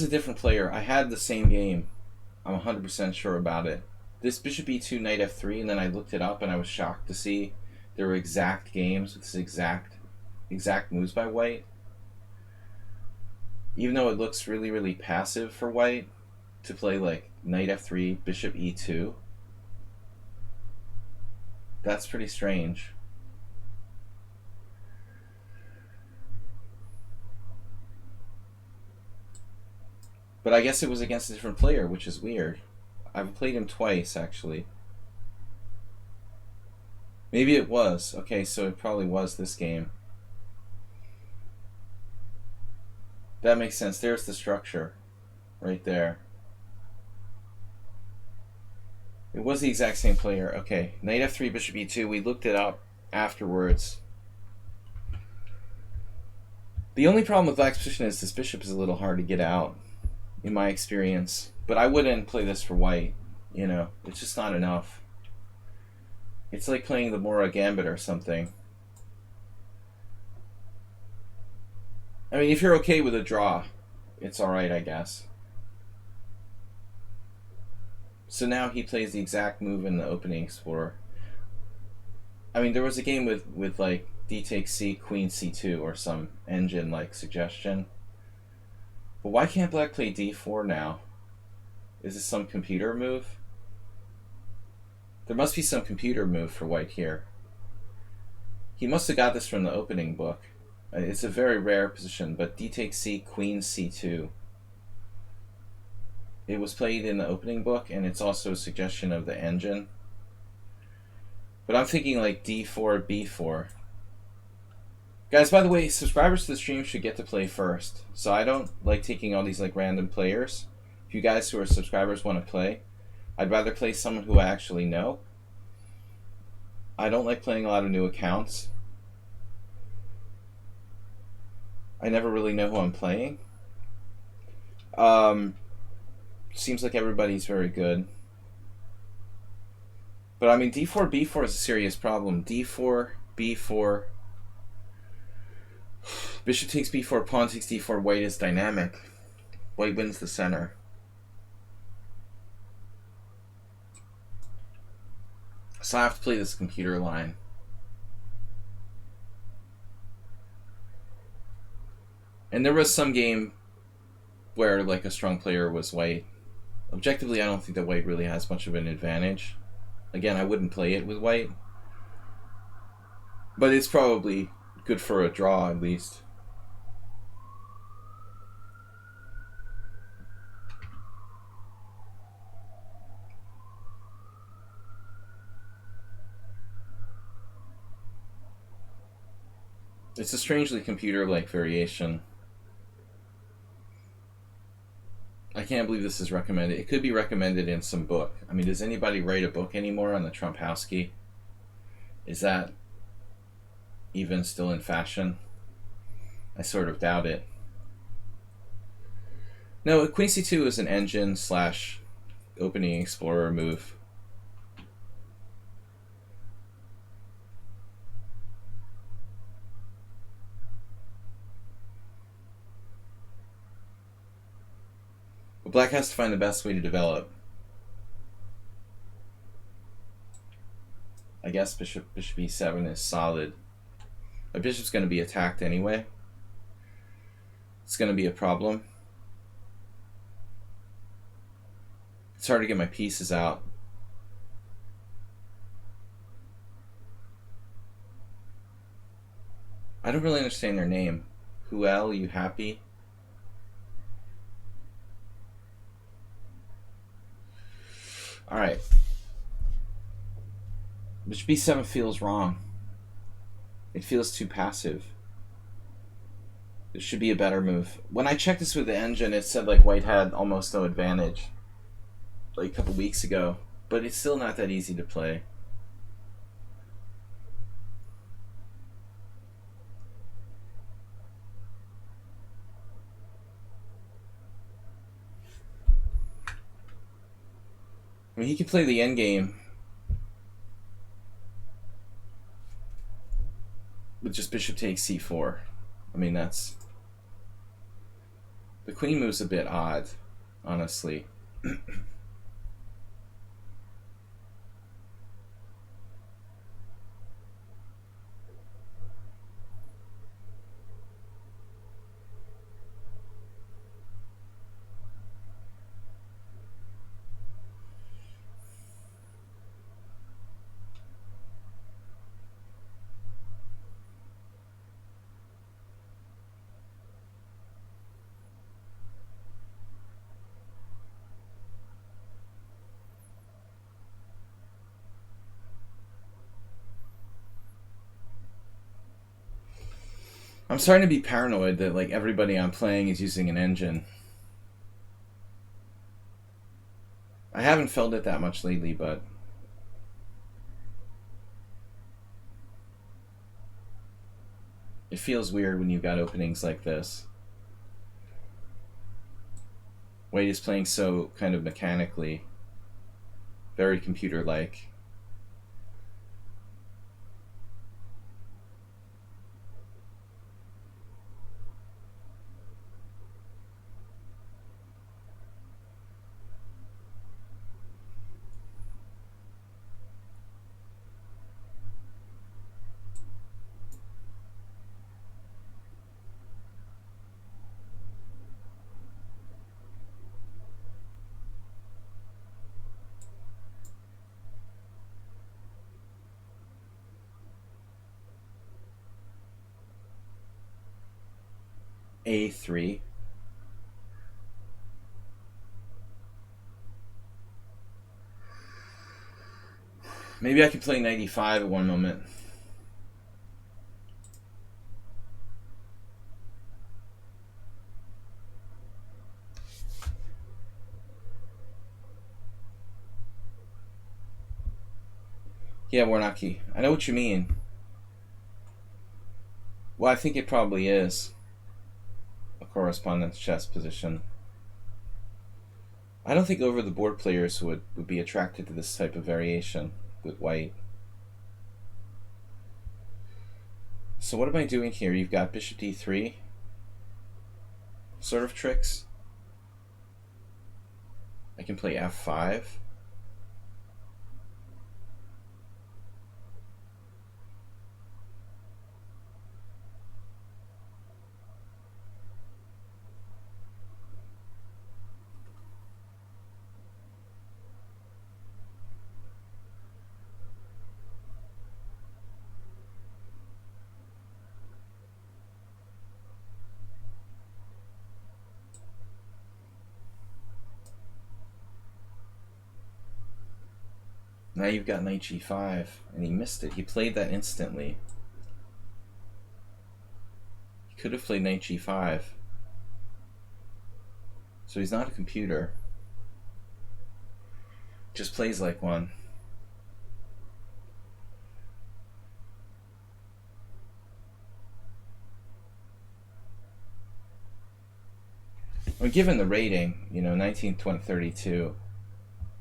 different player. I had the same game. I'm 100% sure about it. This bishop e2, knight f3, and then I looked it up and I was shocked to see there were exact games with this exact moves by white. Even though it looks really, really passive for white to play like knight f3, bishop e2. That's pretty strange. But I guess it was against a different player, which is weird. I've played him twice, actually. Maybe it was. Okay, so it probably was this game. That makes sense. There's the structure. Right there. It was the exact same player. Okay, knight f3, bishop e2. We looked it up afterwards. The only problem with black's position is this bishop is a little hard to get out, in my experience. But I wouldn't play this for white. You know, it's just not enough. It's like playing the Mora Gambit or something. I mean, if you're okay with a draw, it's alright, I guess. So now he plays the exact move in the opening explorer. I mean, there was a game with like d takes c, queen c2, or some engine-like suggestion. But why can't black play d4 now? Is this some computer move? There must be some computer move for white here. He must have got this from the opening book. It's a very rare position, but d takes c, queen c2. It was played in the opening book, and it's also a suggestion of the engine. But I'm thinking like d4, b4. Guys, by the way, subscribers to the stream should get to play first. So I don't like taking all these like random players. If you guys who are subscribers want to play, I'd rather play someone who I actually know. I don't like playing a lot of new accounts. I never really know who I'm playing. Seems like everybody's very good. But I mean, d4, b4 is a serious problem. d4, b4. Bishop takes b4, pawn takes d4. White is dynamic. White wins the center. So I have to play this computer line. And there was some game where like a strong player was white. Objectively, I don't think that white really has much of an advantage. Again, I wouldn't play it with white. But it's probably good for a draw, at least. It's a strangely computer-like variation. I can't believe this is recommended. It could be recommended in some book. I mean, does anybody write a book anymore on the Trumpowski? Is that even still in fashion? I sort of doubt it. No, Queen c2 is an engine / opening explorer move. But black has to find the best way to develop. I guess bishop e7 is solid. My bishop's going to be attacked anyway. It's going to be a problem. It's hard to get my pieces out. I don't really understand their name. Huel, you happy? Alright. Bishop b7 feels wrong. It feels too passive. It should be a better move. When I checked this with the engine, it said like white had almost no advantage like a couple weeks ago, but it's still not that easy to play. I mean, he can play the endgame with just bishop takes c4. I mean, that's... The queen move's a bit odd, honestly. I'm starting to be paranoid that like everybody I'm playing is using an engine. I haven't felt it that much lately, but it feels weird when you've got openings like this. White is playing so kind of mechanically, very computer-like. A3. Maybe I could play 95 at one moment. Yeah, Warnaki. I know what you mean. Well, I think it probably is a correspondence chess position. I don't think over-the-board players would be attracted to this type of variation with white. So what am I doing here? You've got bishop d3 sort of tricks. I can play f5. Now you've got knight g5, and he missed it. He played that instantly. He could have played knight g5. So he's not a computer. Just plays like one. I mean, given the rating, 19, 20, 32,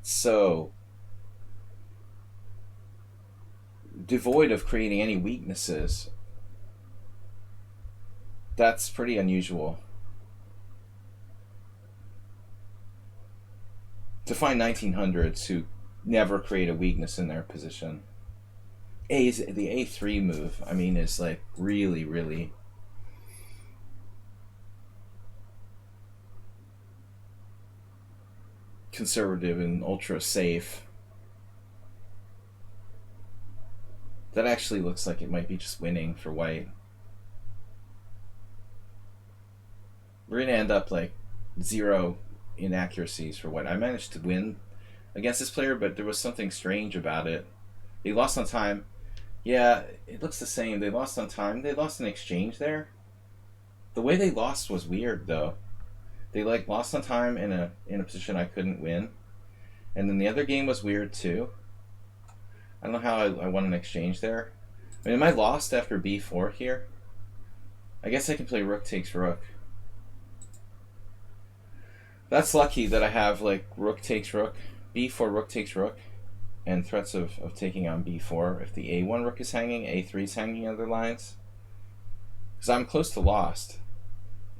so devoid of creating any weaknesses. That's pretty unusual. To find 1900s who never create a weakness in their position. The A3 move, I mean, is like really, really conservative and ultra safe. That actually looks like it might be just winning for white. We're going to end up like 0 inaccuracies for white. I managed to win against this player, but there was something strange about it. They lost on time. Yeah, it looks the same. They lost on time. They lost an exchange there. The way they lost was weird, though. They lost on time in a position I couldn't win. And then the other game was weird, too. I don't know how I won an exchange there. I mean, am I lost after b4 here? I guess I can play rook takes rook. That's lucky that I have like rook takes rook, b4 rook takes rook, and threats of taking on b4 if the a1 rook is hanging, a3 is hanging other lines. Because I'm close to lost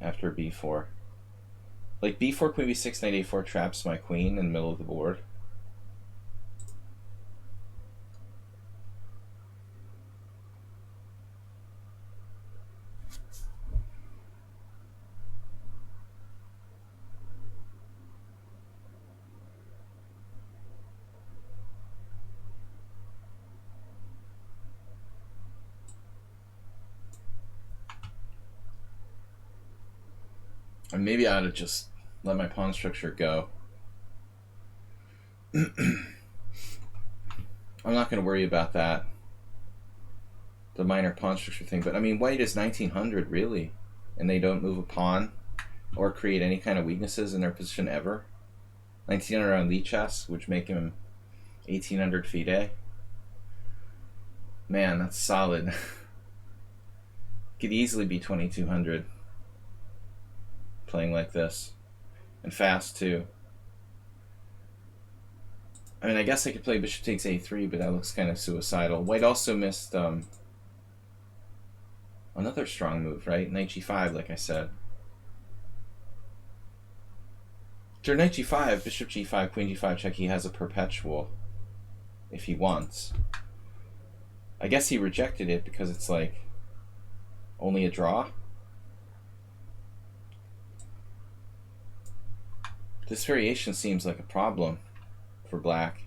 after b4. Like b4, queen b6, knight a4 traps my queen in the middle of the board. And maybe I ought to just let my pawn structure go. I'm not going to worry about that. The minor pawn structure thing. But I mean, white is 1900, really. And they don't move a pawn or create any kind of weaknesses in their position ever. 1900 on lichess, which make him 1800 FIDE. Man, that's solid. Could easily be 2200 playing like this. And fast, too. I mean, I guess I could play bishop takes a3, but that looks kind of suicidal. White also missed another strong move, right? Knight g5, like I said. After knight g5, bishop g5, queen g5 check, he has a perpetual if he wants. I guess he rejected it because it's like only a draw. This variation seems like a problem for black.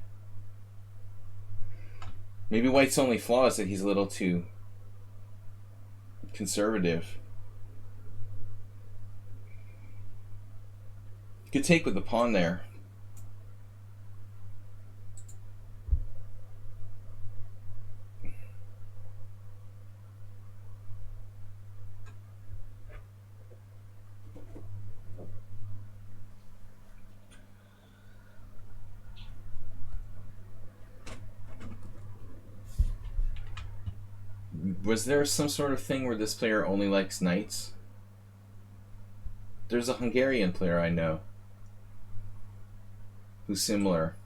Maybe white's only flaw is that he's a little too conservative. Good take with the pawn there. Was there some sort of thing where this player only likes knights? There's a Hungarian player I know who's similar.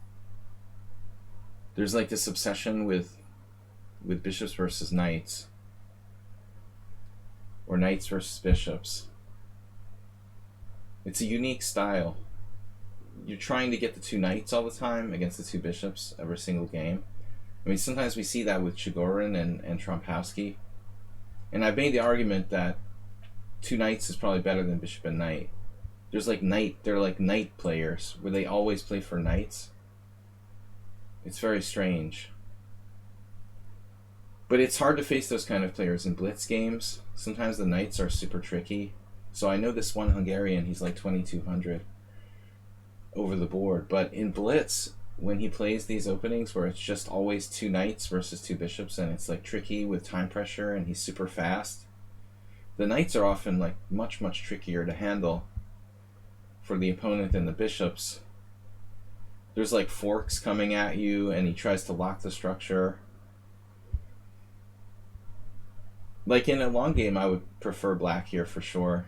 There's like this obsession with bishops versus knights, or knights versus bishops. It's a unique style. You're trying to get the two knights all the time against the two bishops every single game. I mean, sometimes we see that with Chigorin and Trompowsky. And I've made the argument that two knights is probably better than bishop and knight. They're like knight players, where they always play for knights. It's very strange. But it's hard to face those kind of players in Blitz games. Sometimes the knights are super tricky. So I know this one Hungarian, he's like 2200 over the board. But in Blitz, when he plays these openings where it's just always two knights versus two bishops, and it's like tricky with time pressure and he's super fast, the knights are often like much trickier to handle for the opponent than the bishops. There's like forks coming at you and he tries to lock the structure. Like in a long game I would prefer black here for sure,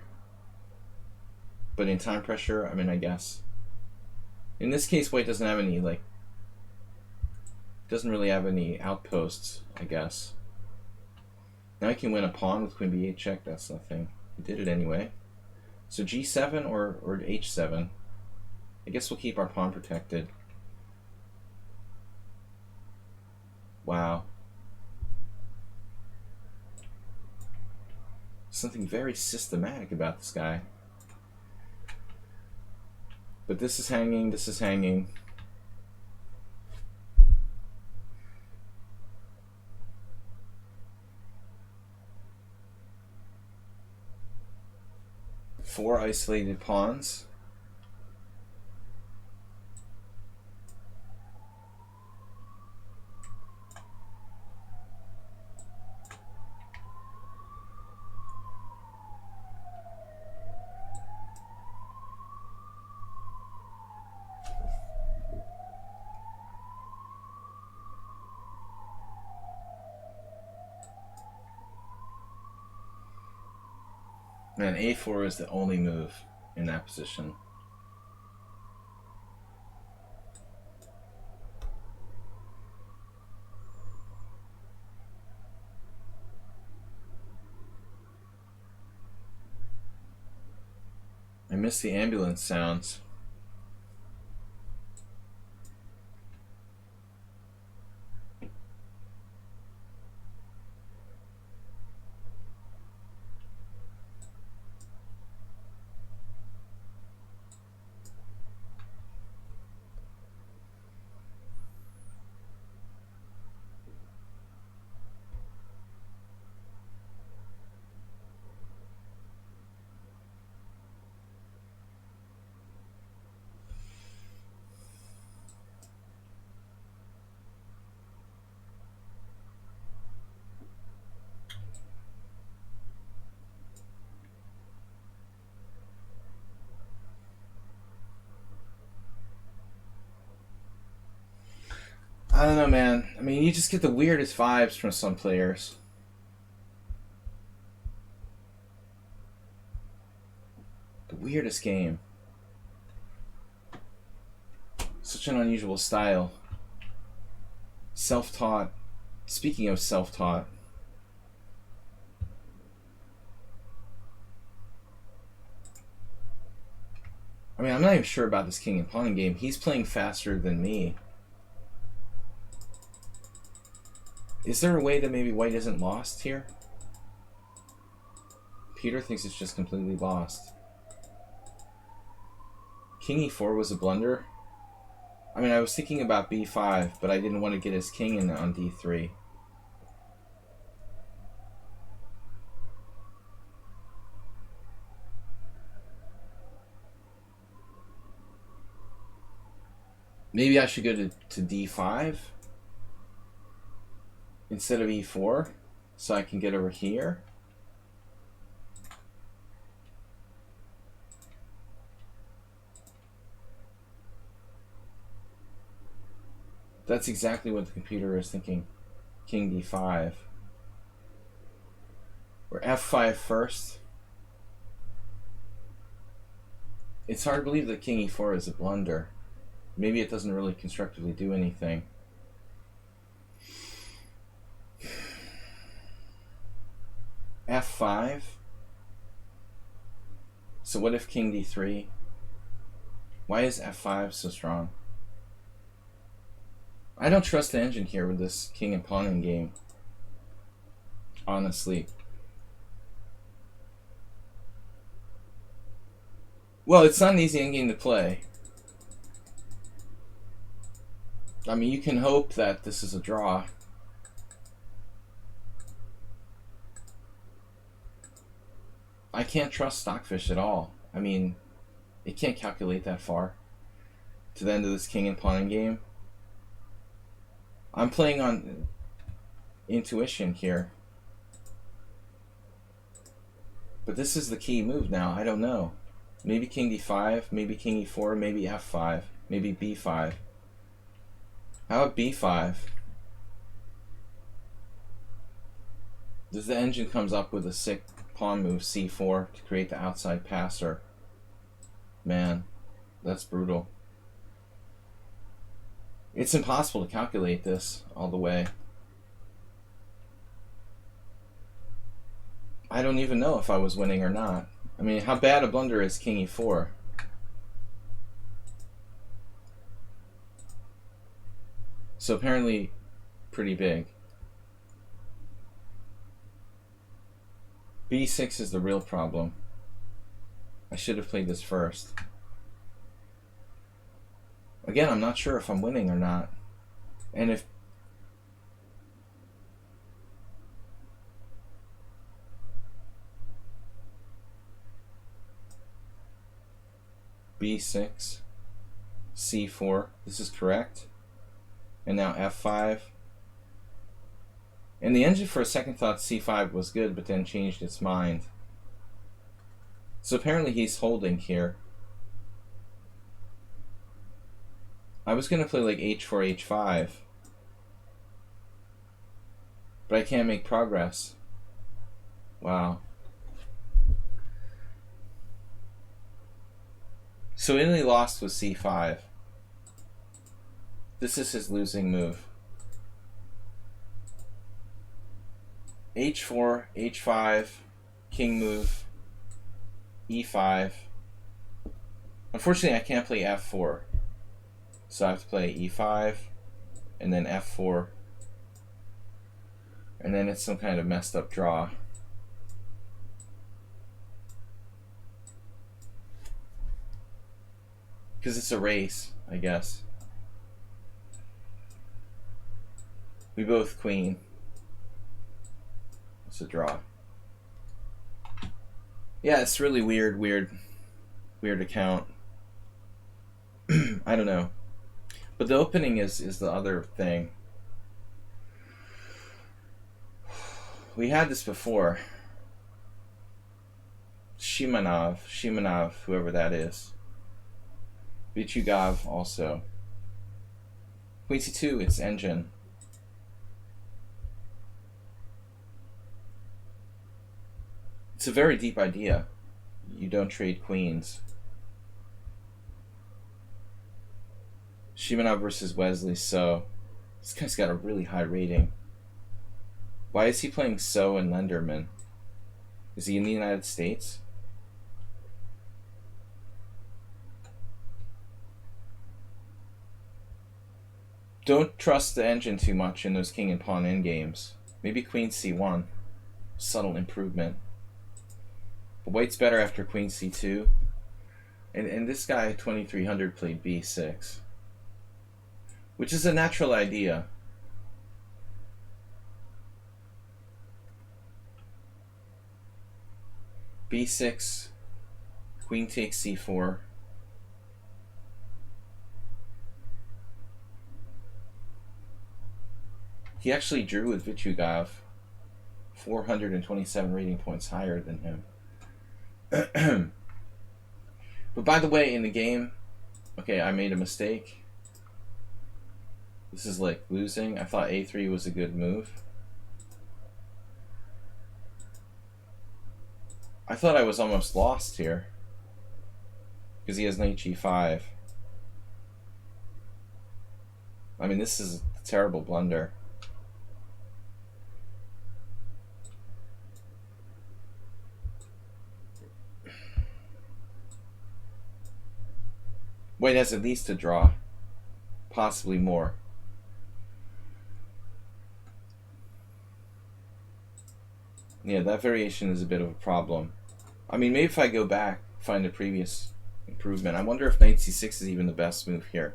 but in time pressure, I mean, I guess in this case white doesn't have any, like, doesn't really have any outposts, I guess. Now I can win a pawn with queen b8 check. That's nothing. He did it anyway. So g7 or h7. I guess we'll keep our pawn protected. Wow. Something very systematic about this guy. But this is hanging, this is hanging. Four isolated pawns. Man, a4 is the only move in that position. I miss the ambulance sounds. I don't know, man. I mean, you just get the weirdest vibes from some players. The weirdest game. Such an unusual style. Self-taught. Speaking of self-taught. I mean, I'm not even sure about this king and pawn game. He's playing faster than me. Is there a way that maybe white isn't lost here? Peter thinks it's just completely lost. King e4 was a blunder. I mean, I was thinking about b5, but I didn't want to get his king in on d3. Maybe I should go to d5 instead of e4, so I can get over here. That's exactly what the computer is thinking. King d5. Or f5 first. It's hard to believe that king e4 is a blunder. Maybe it doesn't really constructively do anything. f5. So what if king d3? Why is f5 so strong? I don't trust the engine here with this king and pawn in game. Honestly. Well, it's not an easy endgame to play. I mean, you can hope that this is a draw. I can't trust Stockfish at all. I mean, it can't calculate that far to the end of this king and pawn game. I'm playing on intuition here. But this is the key move now. I don't know. Maybe king d5, maybe king e4, maybe f5, maybe b5. How about b5? Does the engine comes up with a sick pawn move c4 to create the outside passer? Man, that's brutal. It's impossible to calculate this all the way. I don't even know if I was winning or not. I mean, how bad a blunder is king e4? So apparently pretty big. b6 is the real problem. I should have played this first. Again, I'm not sure if I'm winning or not. And if b6, c4, this is correct. And now f5. And the engine for a second thought c5 was good, but then changed its mind. So apparently he's holding here. I was going to play like h4, h5. But I can't make progress. Wow. So Italy lost with c5. This is his losing move. h4, h5, king move, e5. Unfortunately, I can't play f4. So I have to play e5, and then f4. And then it's some kind of messed up draw. Because it's a race, I guess. We both queen. It's a draw. Yeah, it's really weird account. I don't know. But the opening is the other thing. We had this before. Shimanov, whoever that is. Vichugov also. Queen c2, it's engine. It's a very deep idea. You don't trade queens. Shimanov versus Wesley So. This guy's got a really high rating. Why is he playing So and Lenderman? Is he in the United States? Don't trust the engine too much in those king and pawn endgames. Maybe queen c1. Subtle improvement. But white's better after queen c2. And this guy, 2300, played b6. Which is a natural idea. b6, queen takes c4. He actually drew with Vichugov, 427 rating points higher than him. But by the way, in the game, okay, I made a mistake. This is like losing. I thought a3 was a good move. I thought I was almost lost here. Because he has knight g5. I mean, this is a terrible blunder. White has at least a draw. Possibly more. Yeah, that variation is a bit of a problem. I mean, maybe if I go back, find a previous improvement. I wonder if knight c6 is even the best move here.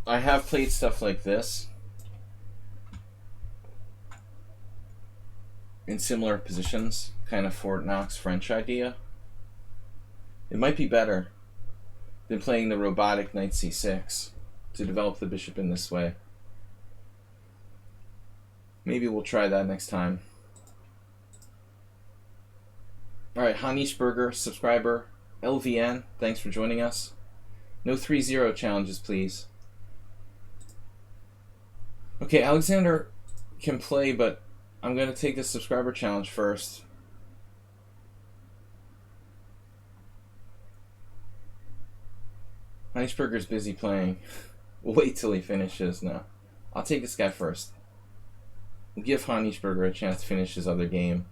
I have played stuff like this in similar positions, kind of Fort Knox French idea. It might be better than playing the robotic knight c6 to develop the bishop in this way. Maybe we'll try that next time. Alright, Hanishberger, subscriber. LVN, thanks for joining us. No 3-0 challenges, please. Okay, Alexander can play, but I'm going to take the subscriber challenge first. Hanishberger's busy playing. We'll wait till he finishes now. I'll take this guy first. We'll give Hanishberger a chance to finish his other game.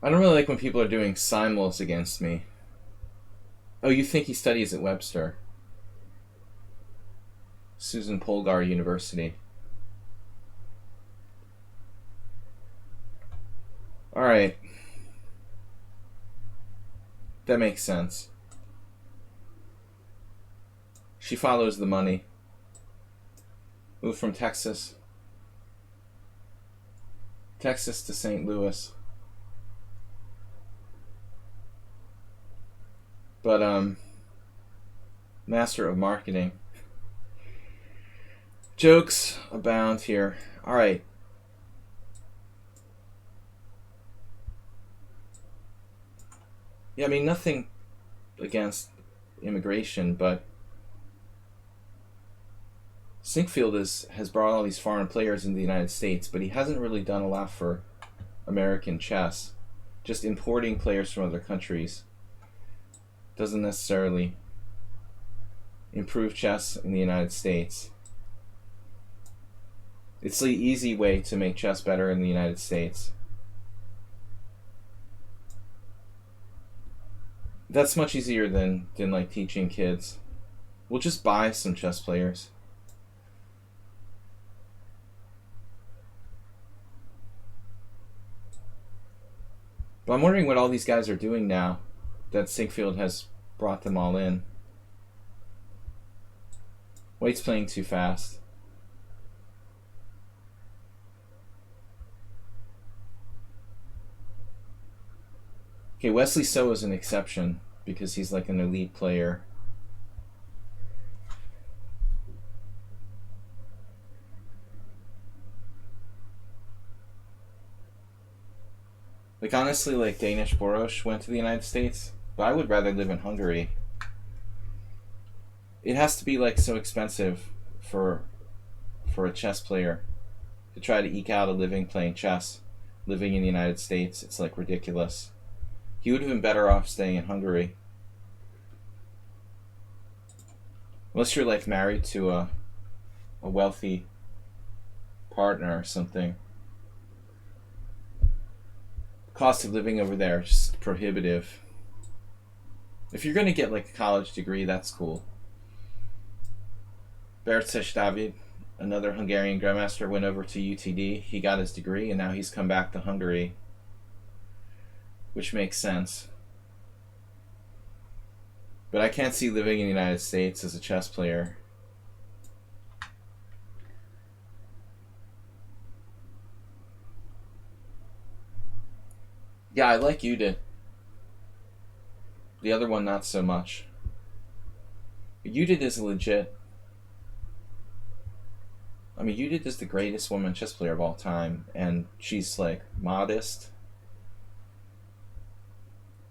I don't really like when people are doing simuls against me. Oh, you think he studies at Webster? Susan Polgar University. Alright. That makes sense. She follows the money. Moved from Texas. Texas to St. Louis. But, master of marketing. Jokes abound here. Alright. Yeah, I mean, nothing against immigration, but Sinkfield has brought all these foreign players into the United States, but he hasn't really done a lot for American chess. Just importing players from other countries doesn't necessarily improve chess in the United States. It's the easy way to make chess better in the United States. That's much easier than like teaching kids. We'll just buy some chess players. But I'm wondering what all these guys are doing now that Sinkfield has brought them all in. White's playing too fast. Okay, Wesley So is an exception because he's like an elite player. Like, honestly, like, Danish Boros went to the United States, but I would rather live in Hungary. It has to be, like, so expensive for a chess player to try to eke out a living playing chess. Living in the United States, it's, like, ridiculous. He would have been better off staying in Hungary. Unless you're, like, married to a wealthy partner or something. Cost of living over there is just prohibitive. If you're going to get like a college degree, that's cool. Berces David, another Hungarian grandmaster, went over to UTD. He got his degree and now he's come back to Hungary, which makes sense. But I can't see living in the United States as a chess player. Yeah, I like Udit. The other one, not so much. Udit is legit. I mean, Udit is the greatest woman chess player of all time, and she's, like, modest.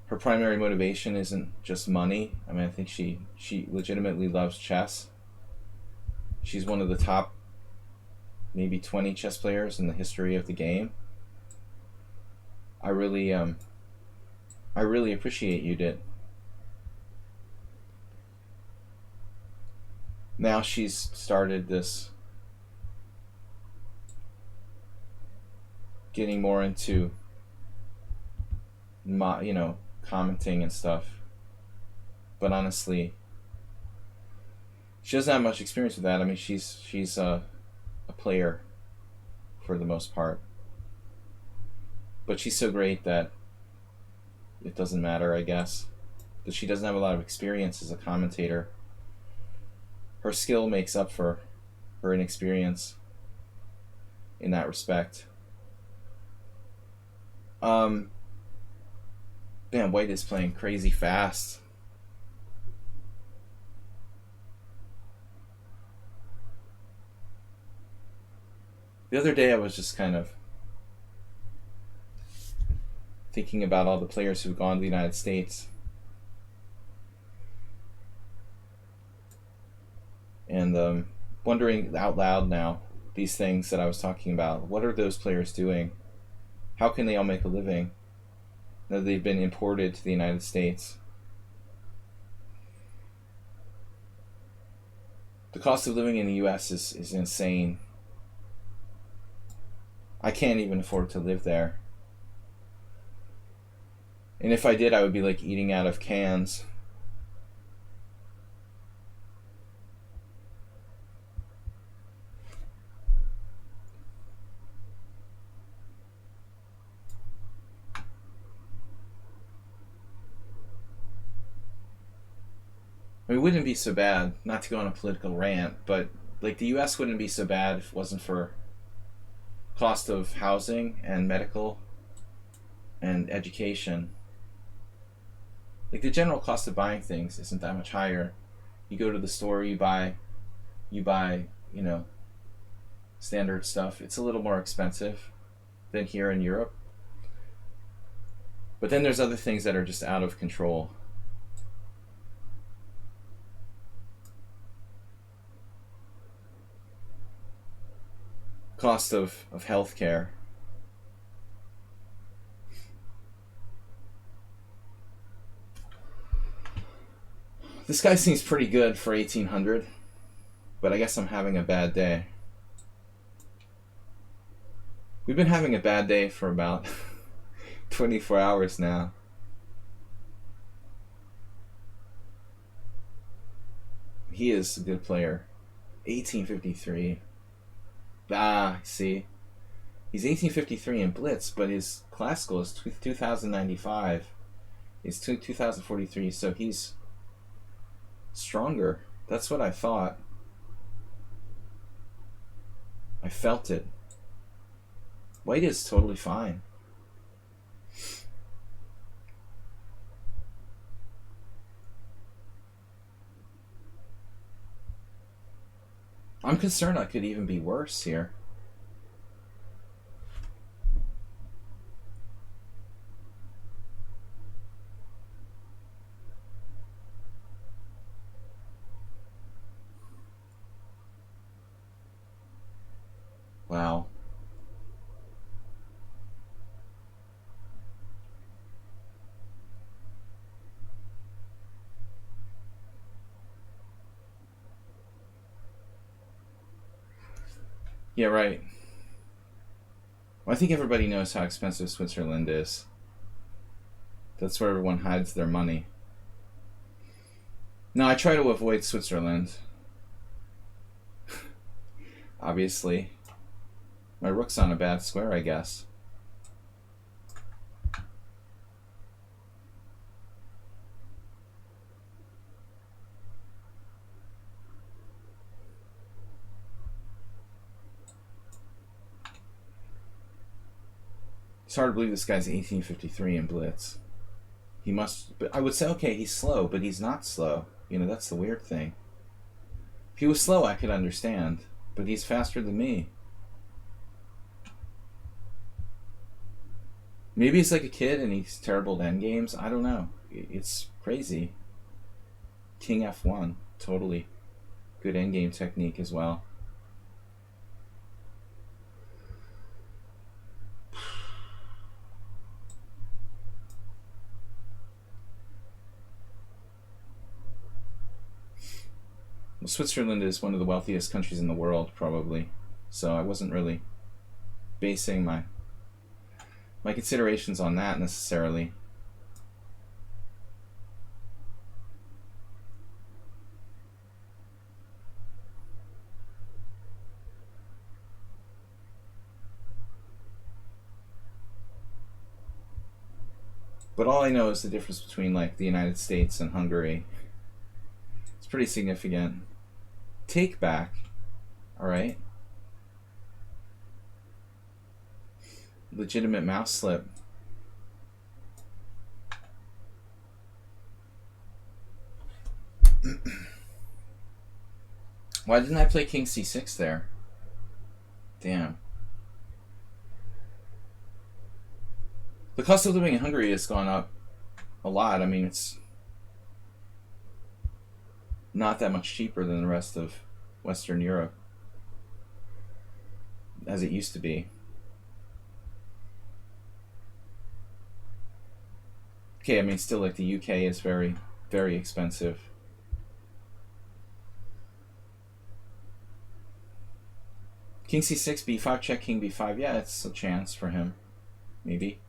Her her primary motivation isn't just money. I mean, I think she legitimately loves chess. She's one of the top maybe 20 chess players in the history of the game. I really appreciate you did. Now she's started this getting more into commenting and stuff. But honestly, she doesn't have much experience with that. I mean, she's a player for the most part. But she's so great that it doesn't matter, I guess. But she doesn't have a lot of experience as a commentator. Her skill makes up for her inexperience in that respect. Man, White is playing crazy fast. The other day I was just kind of thinking about all the players who've gone to the United States. And wondering out loud now, these things that I was talking about, what are those players doing? How can they all make a living now that they've been imported to the United States? The cost of living in the US is insane. I can't even afford to live there. And if I did, I would be like eating out of cans. I mean, it wouldn't be so bad, not to go on a political rant, but like the US wouldn't be so bad if it wasn't for cost of housing and medical and education. Like the general cost of buying things isn't that much higher. You go to the store, you buy, standard stuff. It's a little more expensive than here in Europe. But then there's other things that are just out of control. Cost of healthcare. This guy seems pretty good for 1800, but I guess I'm having a bad day. We've been having a bad day for about 24 hours now. He is a good player. 1853. Ah, see. He's 1853 in Blitz, but his classical is 2095. It's 2043, so he's stronger. That's what I thought. I felt it. White is totally fine. I'm concerned I could even be worse here. Wow. Yeah, right. Well, I think everybody knows how expensive Switzerland is. That's where everyone hides their money. No, I try to avoid Switzerland. Obviously. My rook's on a bad square, I guess. It's hard to believe this guy's 1853 in Blitz. He must... But I would say, okay, he's slow, but he's not slow. You know, that's the weird thing. If he was slow, I could understand. But he's faster than me. Maybe he's like a kid and he's terrible at endgames. I don't know. It's crazy. King F1. Totally. Good endgame technique as well. Well, Switzerland is one of the wealthiest countries in the world, probably. So I wasn't really basing my considerations on that necessarily. But all I know is the difference between like the United States and Hungary. It's pretty significant. Take back. All right. Legitimate mouse slip. Why didn't I play King C6 there? Damn. The cost of living in Hungary has gone up a lot. I mean, it's not that much cheaper than the rest of Western Europe, as it used to be. Okay, I mean, still, like, the UK is very, very expensive. King C6, B5, check, King B5. Yeah, it's a chance for him. Maybe.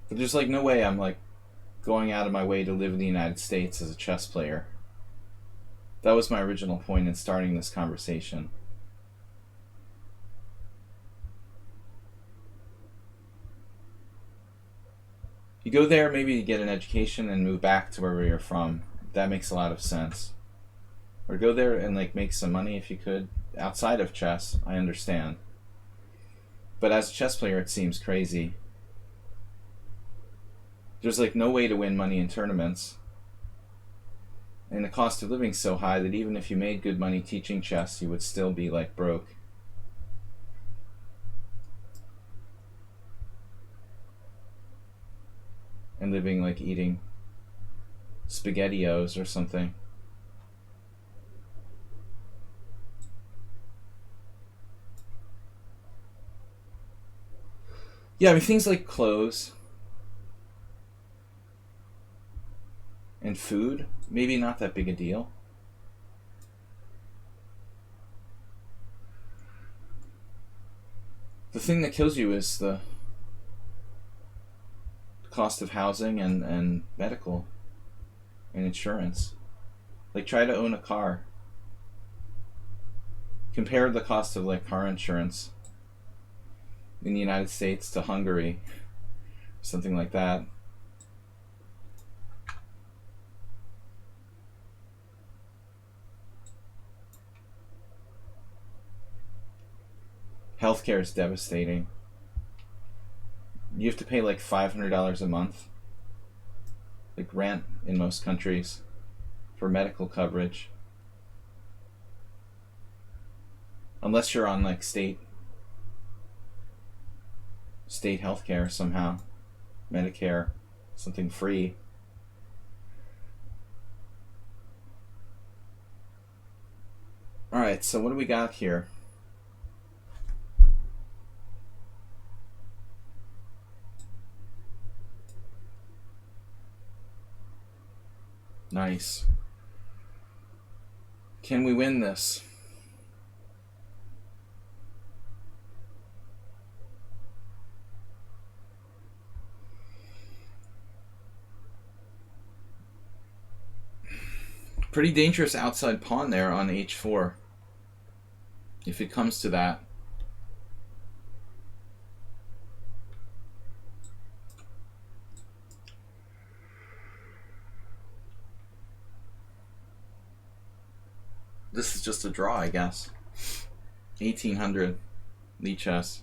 But there's, like, no way I'm, like, going out of my way to live in the United States as a chess player. That was my original point in starting this conversation. You go there maybe to get an education and move back to wherever you're from. That makes a lot of sense. Or go there and like make some money if you could outside of chess. I understand. But as a chess player, it seems crazy. There's like no way to win money in tournaments. And the cost of living is so high that even if you made good money teaching chess, you would still be like broke. And living like eating SpaghettiOs or something. Yeah, I mean things like clothes and food, maybe not that big a deal. The thing that kills you is the cost of housing and medical and insurance. Like try to own a car. Compare the cost of like car insurance in the United States to Hungary, something like that. Healthcare is devastating. You have to pay like $500 a month, like rent in most countries, for medical coverage. Unless you're on like state healthcare somehow, Medicare, something free. All right, so what do we got here? Nice. Can we win this? Pretty dangerous outside pawn there on h4. If it comes to that. This is just a draw, I guess. 1800 lichess.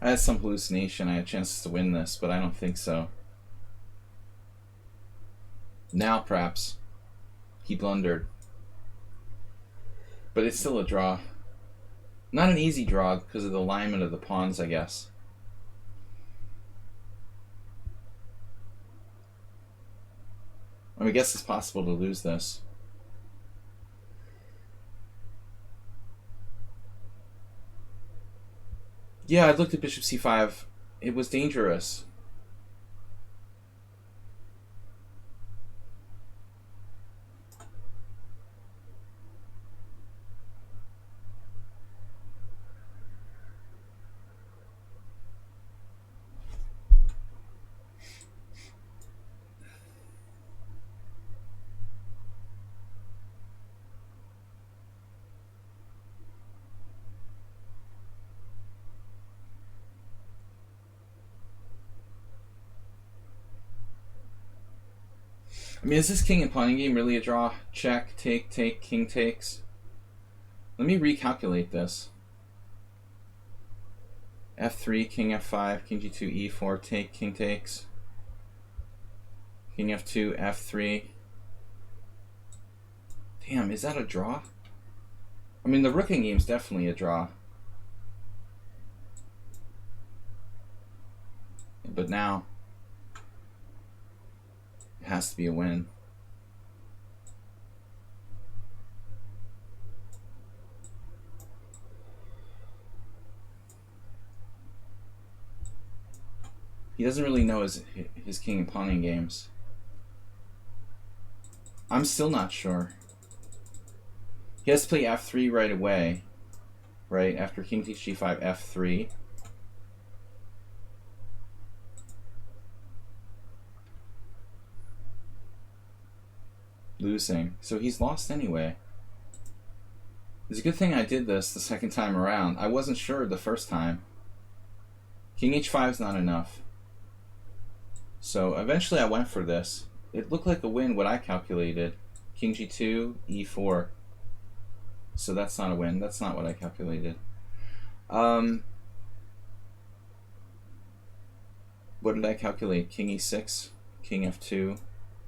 I had some hallucination. I had chances to win this, but I don't think so. Now, perhaps, he blundered. But it's still a draw. Not an easy draw because of the alignment of the pawns, I guess. I guess it's possible to lose this. Yeah, I looked at bishop c5. It was dangerous. I mean, is this king and pawning game really a draw? Check, take, take, king takes. Let me recalculate this. f3, king f5, king g2, e4, take, king takes. King f2, f3. Damn, is that a draw? I mean, the rooking game's definitely a draw. But now, it has to be a win. He doesn't really know his king and pawning games. I'm still not sure. He has to play f3 right away, right? After king takes g5, f3. Losing. So he's lost anyway. It's a good thing I did this the second time around. I wasn't sure the first time. King h5 is not enough. So eventually I went for this. It looked like a win what I calculated. King g2, e4. So that's not a win. That's not what I calculated. What did I calculate? King e6, king f2,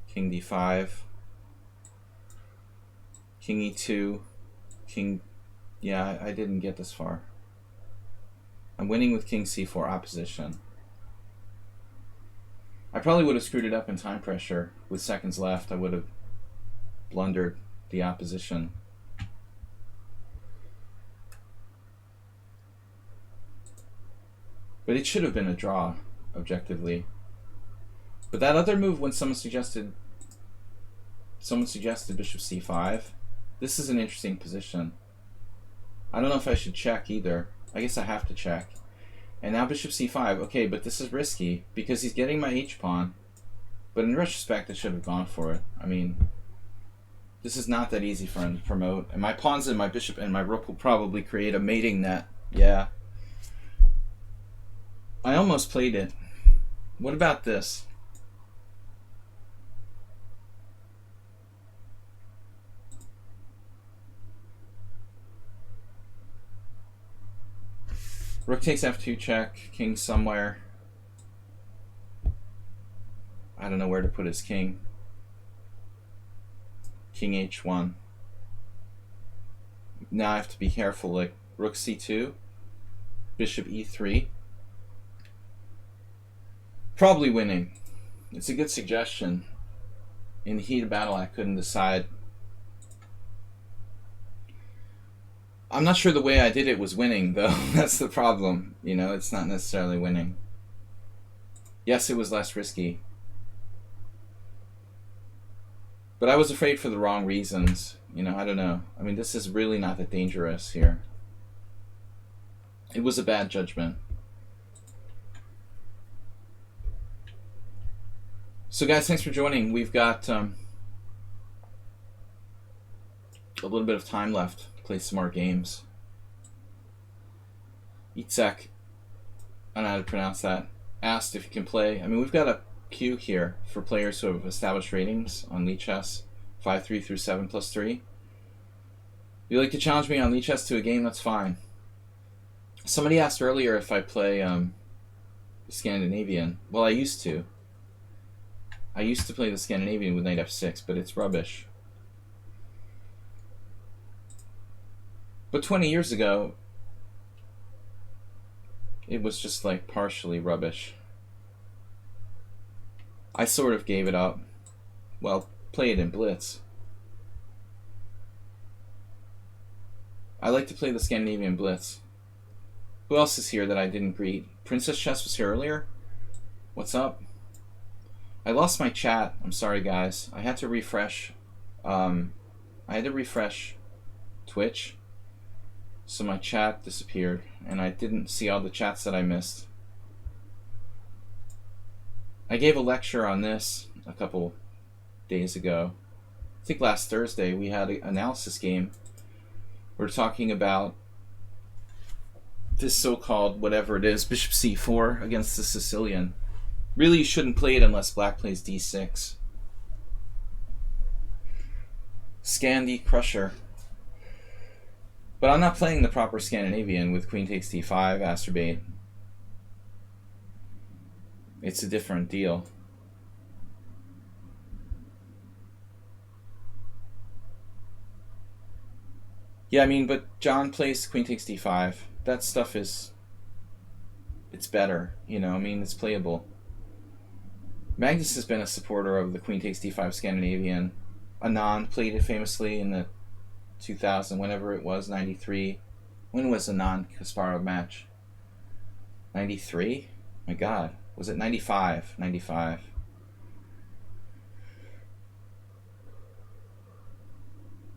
king d5, king e2, king... Yeah, I didn't get this far. I'm winning with king c4 opposition. I probably would have screwed it up in time pressure. With seconds left, I would have blundered the opposition. But it should have been a draw, objectively. But that other move when someone suggested bishop c5, this is an interesting position. I don't know if I should check either. I guess I have to check. And now bishop c5. Okay, but this is risky because he's getting my h-pawn. But in retrospect, I should have gone for it. I mean, this is not that easy for him to promote. And my pawns and my bishop and my rook will probably create a mating net. Yeah. I almost played it. What about this? Rook takes f2 check, king somewhere. I don't know where to put his king. King h1. Now I have to be careful, like rook c2, bishop e3. Probably winning. It's a good suggestion. In the heat of battle, I couldn't decide. I'm not sure the way I did it was winning, though. That's the problem. You know, it's not necessarily winning. Yes, it was less risky. But I was afraid for the wrong reasons. You know, I don't know. I mean, this is really not that dangerous here. It was a bad judgment. So guys, thanks for joining. We've got a little bit of time left to play some more games. Itzek, I don't know how to pronounce that, asked if you can play. I mean, we've got a queue here for players who have established ratings on lichess, 5-3 through 7+3. If you'd like to challenge me on lichess to a game, that's fine. Somebody asked earlier if I play Scandinavian. Well, I used to. I used to play the Scandinavian with knight f6, but it's rubbish. But 20 years ago, it was just like partially rubbish. I sort of gave it up. Well, play it in Blitz. I like to play the Scandinavian Blitz. Who else is here that I didn't greet? Princess Chess was here earlier? What's up? I lost my chat. I'm sorry, guys. I had to refresh. I had to refresh Twitch, so my chat disappeared, and I didn't see all the chats that I missed. I gave a lecture on this a couple days ago. I think last Thursday we had an analysis game. We're talking about this so-called whatever it is, bishop c4 against the Sicilian. Really, you shouldn't play it unless black plays d6. Scandi Crusher. But I'm not playing the proper Scandinavian with queen takes d5, Asterbait. It's a different deal. Yeah, I mean, but John plays queen takes d5. That stuff is... it's better, you know, I mean, it's playable. Magnus has been a supporter of the queen takes d5 Scandinavian. Anand played it famously in the 2000, whenever it was, 93. When was Anand Kasparov match? 93? My God. Was it 95? 95.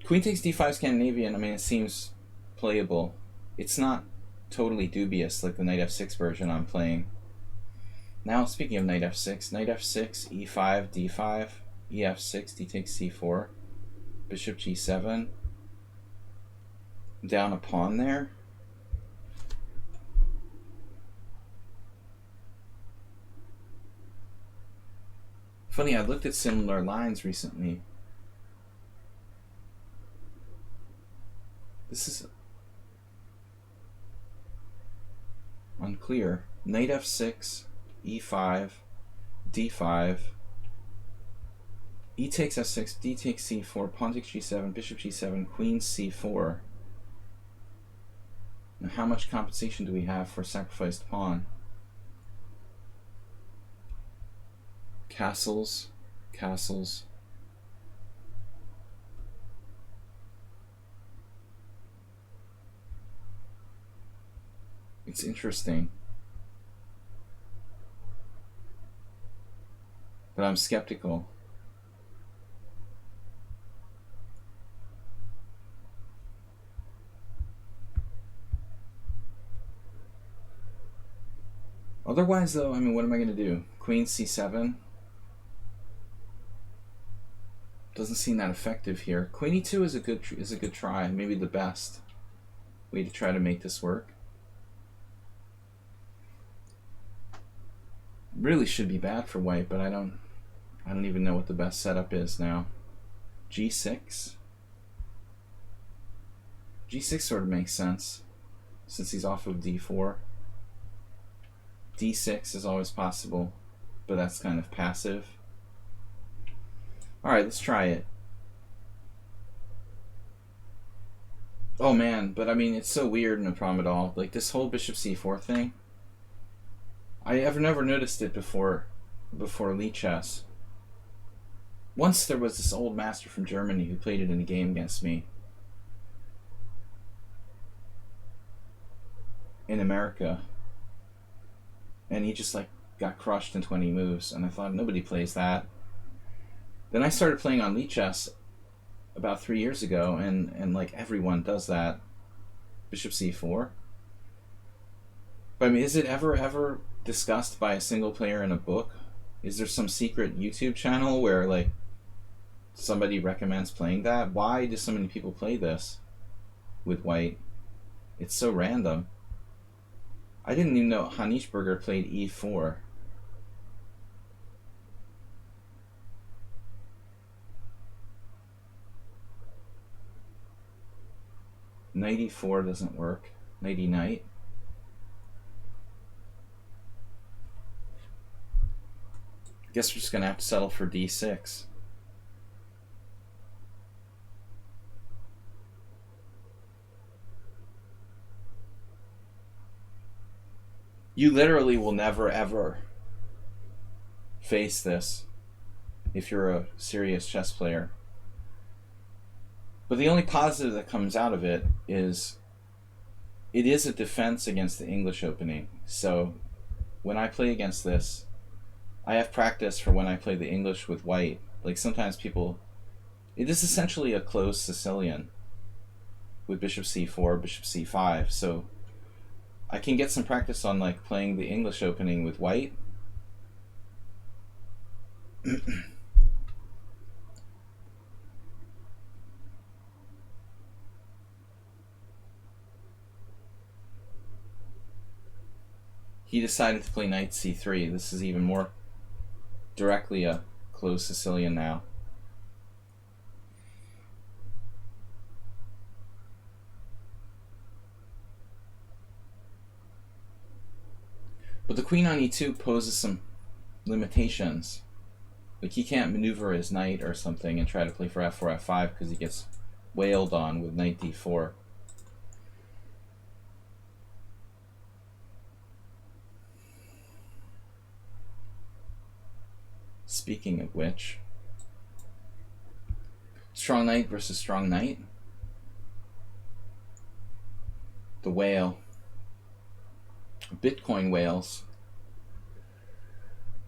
Queen takes d5 Scandinavian, I mean, it seems playable. It's not totally dubious like the knight f6 version I'm playing. Now, speaking of knight f6, e5, d5, ef6, d takes c4, bishop g7, down a pawn there. Funny, I looked at similar lines recently. This is unclear. Knight f6, e5, d5, e takes f6, d takes c4, pawn takes g7, bishop g7, queen c4. Now, how much compensation do we have for sacrificed pawn? Castles, castles. It's interesting. But I'm skeptical. Otherwise, though, I mean, what am I going to do? Queen c7? Doesn't seem that effective here. Queen e2 is a good try, maybe the best way to try to make this work. Really should be bad for white, but I don't even know what the best setup is now. g6. g6 sort of makes sense since he's off of d4. d6 is always possible, but that's kind of passive. Alright, let's try it. Oh man, but I mean, it's so weird, no problem at all. Like, this whole bishop c4 thing, I have never noticed it before lichess. Once there was this old master from Germany who played it in a game against me in America, and he just like got crushed in 20 moves, and I thought, nobody plays that. Then I started playing on lichess about 3 years ago, and like everyone does that. Bishop c4. But I mean, is it ever discussed by a single player in a book? Is there some secret YouTube channel where like somebody recommends playing that? Why do so many people play this with white? It's so random. I didn't even know Hanishberger played e4. Knight e4 doesn't work. Knight e knight. Guess we're just going to have to settle for d6. You literally will never, ever face this if you're a serious chess player. But the only positive that comes out of it is a defense against the English opening. So when I play against this, I have practice for when I play the English with white. Like sometimes people... It is essentially a closed Sicilian with bishop c4, bishop c5. So I can get some practice on like playing the English opening with white. He decided to play knight c3. This is even more directly a closed Sicilian now. But the queen on e2 poses some limitations. Like he can't maneuver his knight or something and try to play for f4, f5 because he gets wailed on with knight d4. Speaking of which, strong knight versus strong knight. The whale. Bitcoin whales.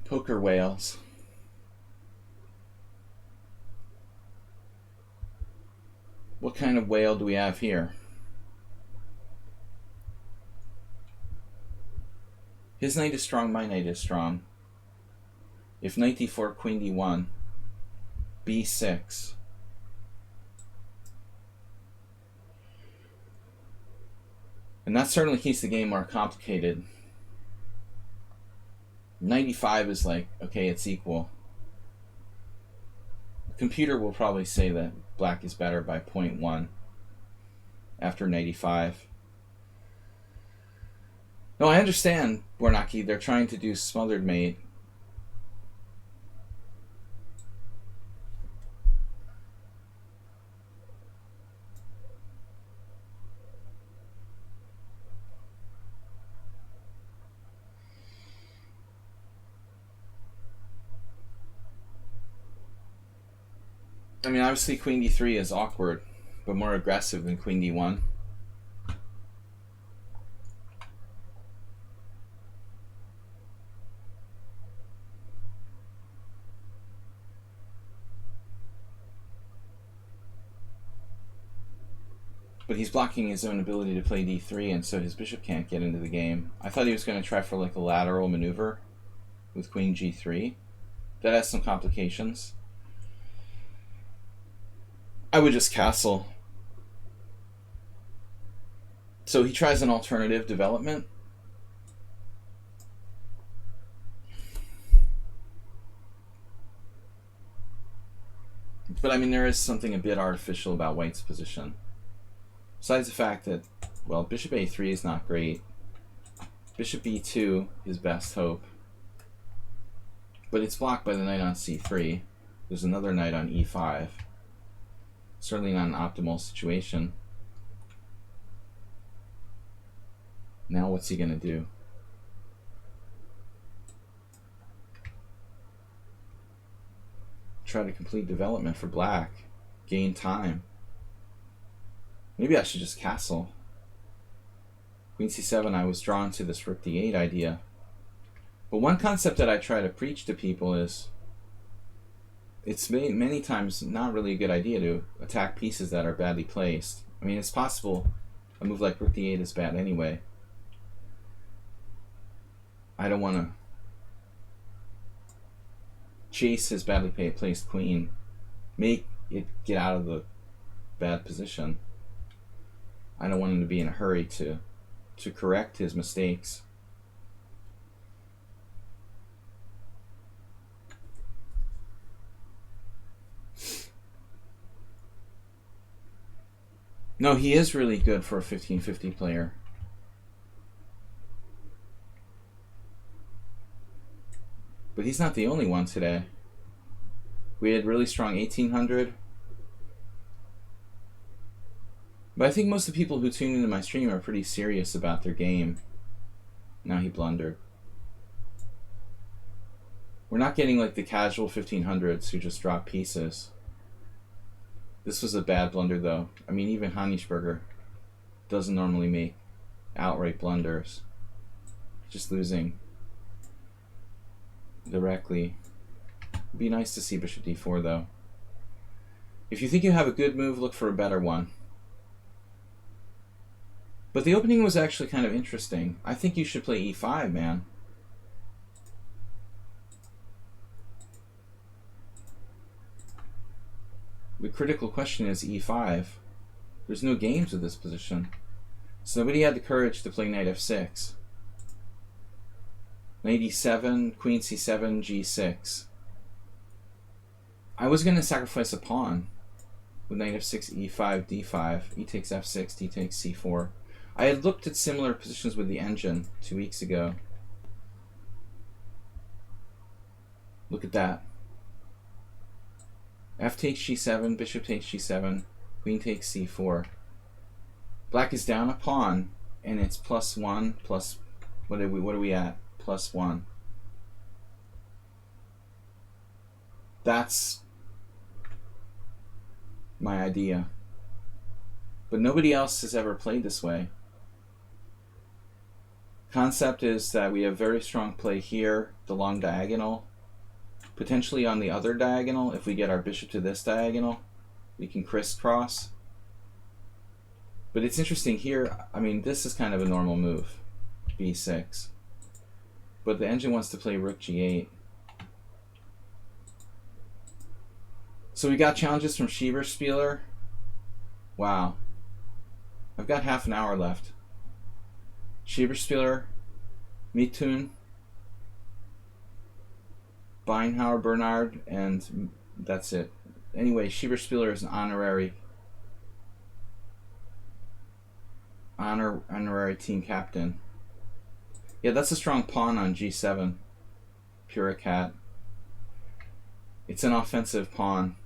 Poker whales. What kind of whale do we have here? His knight is strong, my knight is strong. If knight d4, queen d1, b6. And that certainly keeps the game more complicated. 95 is like, okay, it's equal. The computer will probably say that black is better by 0.1 after 95. No, I understand, Bornaki. They're trying to do smothered mate. I mean, obviously queen d3 is awkward, but more aggressive than queen d1. But he's blocking his own ability to play d3, and so his bishop can't get into the game. I thought he was going to try for like a lateral maneuver with queen g3. That has some complications. I would just castle. So he tries an alternative development. But I mean, there is something a bit artificial about white's position. Besides the fact that, well, bishop a3 is not great. Bishop b2 is best hope. But it's blocked by the knight on c3. There's another knight on e5. Certainly not an optimal situation. Now what's he going to do? Try to complete development for black. Gain time. Maybe I should just castle. Queen c7, I was drawn to this rook d8 idea. But one concept that I try to preach to people is it's many times not really a good idea to attack pieces that are badly placed. I mean, it's possible a move like rook d8 is bad anyway. I don't want to chase his badly placed queen, make it get out of the bad position. I don't want him to be in a hurry to correct his mistakes. No, he is really good for a 1550 player. But he's not the only one today. We had really strong 1800. But I think most of the people who tune into my stream are pretty serious about their game. Now he blundered. We're not getting like the casual 1500s who just drop pieces. This was a bad blunder though. I mean, even Hanisberger doesn't normally make outright blunders. Just losing directly. It'd be nice to see bishop d4 though. If you think you have a good move, look for a better one. But the opening was actually kind of interesting. I think you should play e5, man. The critical question is e5. There's no games with this position. So nobody had the courage to play knight f6. Knight e7, queen c7, g6. I was going to sacrifice a pawn with knight f6, e5, d5, e takes f6, d takes c4. I had looked at similar positions with the engine 2 weeks ago. Look at that. F takes g7, bishop takes g7, queen takes c4. Black is down a pawn, and it's +1 plus, what are we at? +1. That's my idea. But nobody else has ever played this way. Concept is that we have very strong play here, the long diagonal. Potentially on the other diagonal, if we get our bishop to this diagonal, we can crisscross. But it's interesting here, I mean, this is kind of a normal move, b6. But the engine wants to play rook g8. So we got challenges from Schieberspieler. Wow. I've got half an hour left. Schieberspieler, Mitun, Beinhauer, Bernard, and that's it. Anyway, Schieberspieler is an honorary team captain. Yeah, that's a strong pawn on g7. Pure cat. It's an offensive pawn.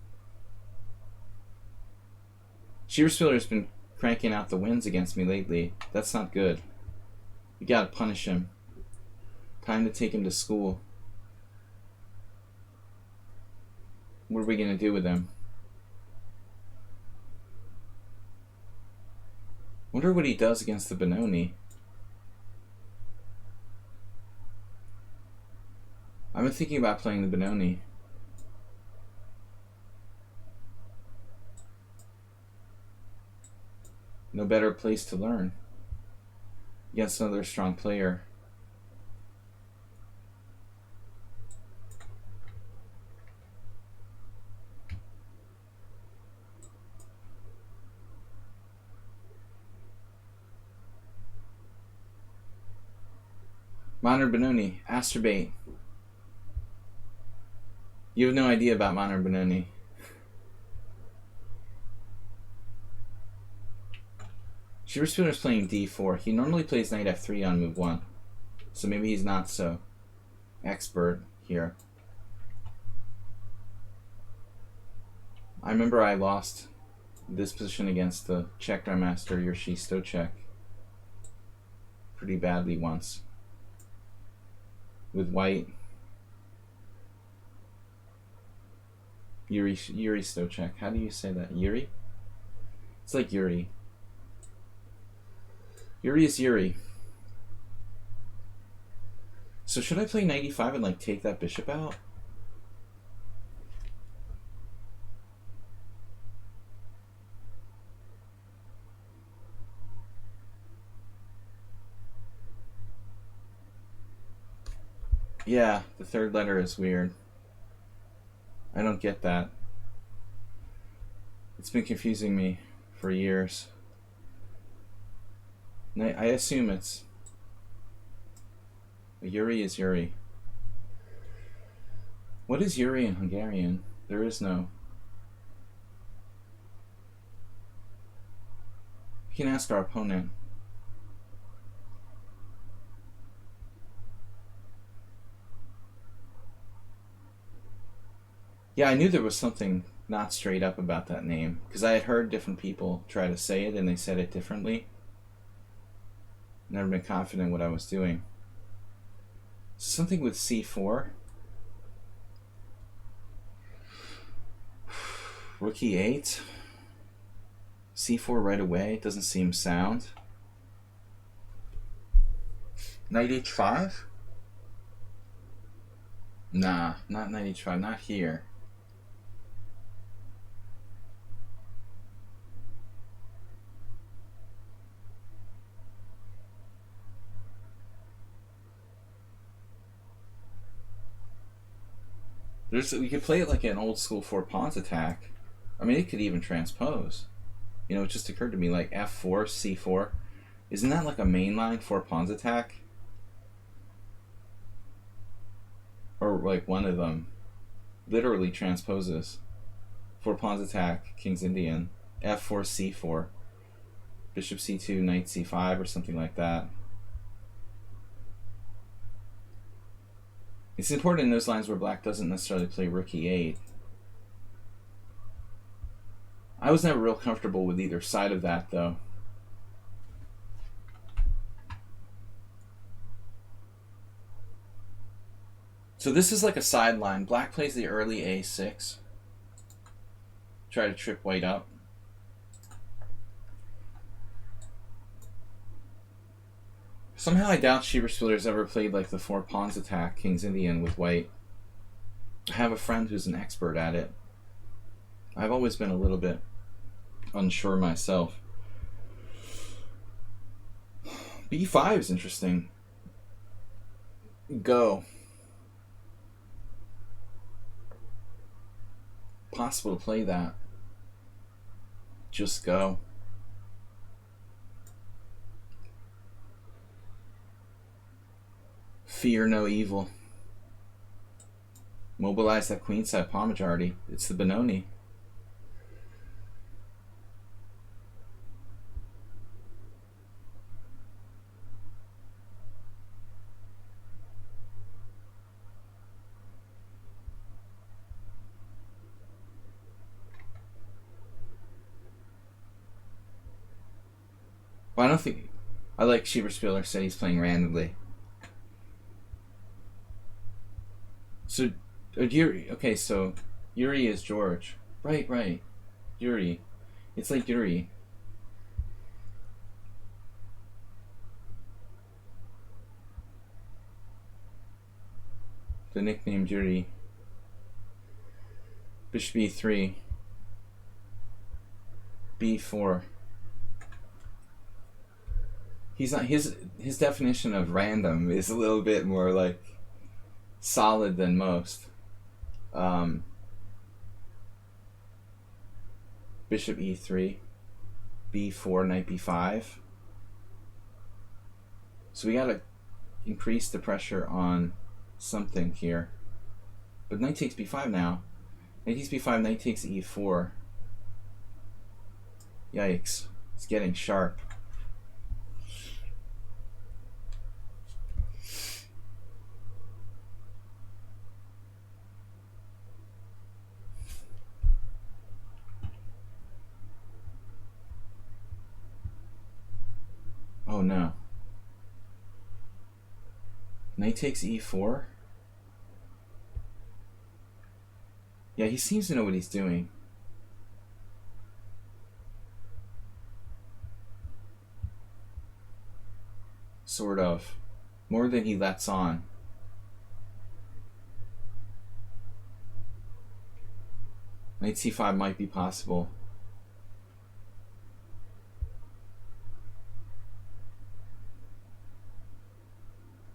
Schieberspieler has been cranking out the wins against me lately. That's not good. We gotta punish him. Time to take him to school. What are we gonna do with him? Wonder what he does against the Benoni. I've been thinking about playing the Benoni. No better place to learn against another strong player. Modern Benoni, Asterbait. You have no idea about Modern Benoni. Schieberspieler's playing d4. He normally plays knight f3 on move 1. So maybe he's not so expert here. I remember I lost this position against the Czech Grandmaster Jiří Stoček pretty badly once. With white. Jiří Stoček. How do you say that? Yuri? It's like Yuri. Yuri is Yuri. So should I play knight e5 and like take that bishop out? Yeah, the third letter is weird. I don't get that. It's been confusing me for years. I assume it's Yuri is Yuri. What is Yuri in Hungarian? There is no. We can ask our opponent. Yeah, I knew there was something not straight up about that name, because I had heard different people try to say it and they said it differently. Never been confident in what I was doing. Something with c4. Rook e8. c4 right away. Doesn't seem sound. Knight h5? Nah, not knight h5. Not here. We could play it like an old school 4 pawns attack. I mean, it could even transpose. You know, it just occurred to me, like f4, c4. Isn't that like a mainline 4 pawns attack? Or like one of them literally transposes. 4 pawns attack, King's Indian, f4, c4, bishop c2, knight c5, or something like that. It's important in those lines where black doesn't necessarily play rook e8. I was never real comfortable with either side of that, though. So this is like a sideline. Black plays the early a6. Try to trip white up. Somehow I doubt Schieberspieler's ever played like the 4 pawns attack, King's Indian, with white. I have a friend who's an expert at it. I've always been a little bit unsure myself. b5 is interesting. Go. Possible to play that. Just go. Fear no evil. Mobilize that queenside pawn majority. It's the Benoni. Well, I don't think... I like Schieberspieler said he's playing randomly. So, Yuri... Okay, so Yuri is George. Right. Yuri. It's like Yuri. The nickname Yuri. Bishop e3. b4. He's not... His definition of random is a little bit more like solid than most. Bishop e3, b4, knight b5. So we gotta increase the pressure on something here. But knight takes b5 now. Knight takes b5, knight takes e4. Yikes. It's getting sharp. Oh no. Knight takes e4? Yeah, he seems to know what he's doing. Sort of. More than he lets on. Knight c5 might be possible.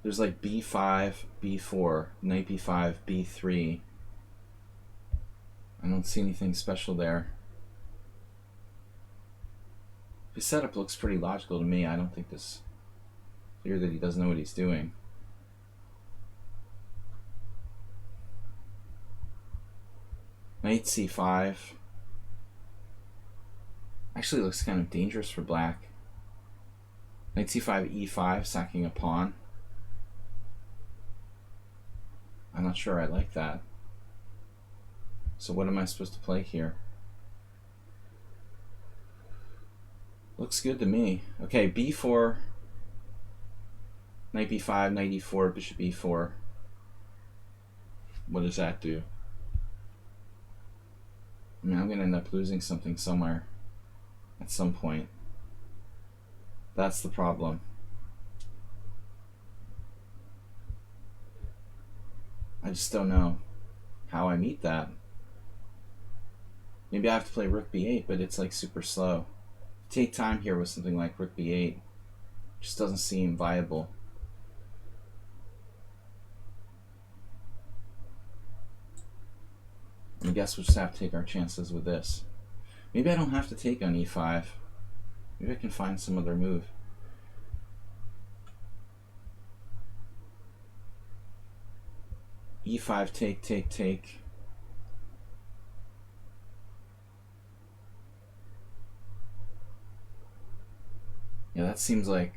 There's like b5, b4, knight b5, b3. I don't see anything special there. His setup looks pretty logical to me. I don't think it's clear that he doesn't know what he's doing. Knight c5. Actually looks kind of dangerous for black. Knight c5, e5, sacking a pawn. I'm not sure I like that. So what am I supposed to play here? Looks good to me. Okay, b4, knight b5, knight e4, bishop e4. What does that do? I mean, I'm going to end up losing something somewhere at some point. That's the problem. I just don't know how I meet that. Maybe I have to play rook b8, but it's like super slow. Take time here with something like rook b8. Just doesn't seem viable. I guess we'll just have to take our chances with this. Maybe I don't have to take on e5. Maybe I can find some other move. e5, take, take, take. Yeah, that seems like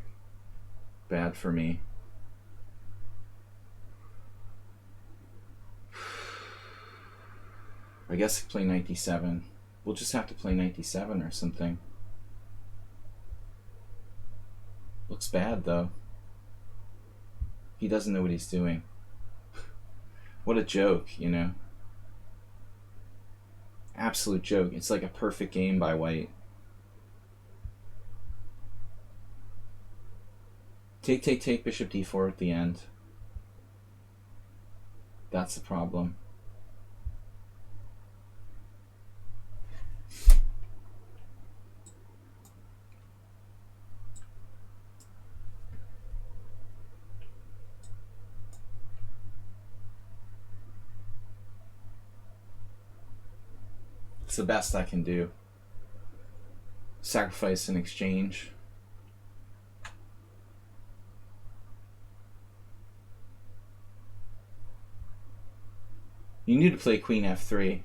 bad for me. I guess play knight d7. We'll just have to play knight d7 or something. Looks bad though. He doesn't know what he's doing. What a joke, you know? Absolute joke. It's like a perfect game by white. Take, take, take, bishop d4 at the end. That's the problem. It's the best I can do. Sacrifice in exchange. You need to play queen f3.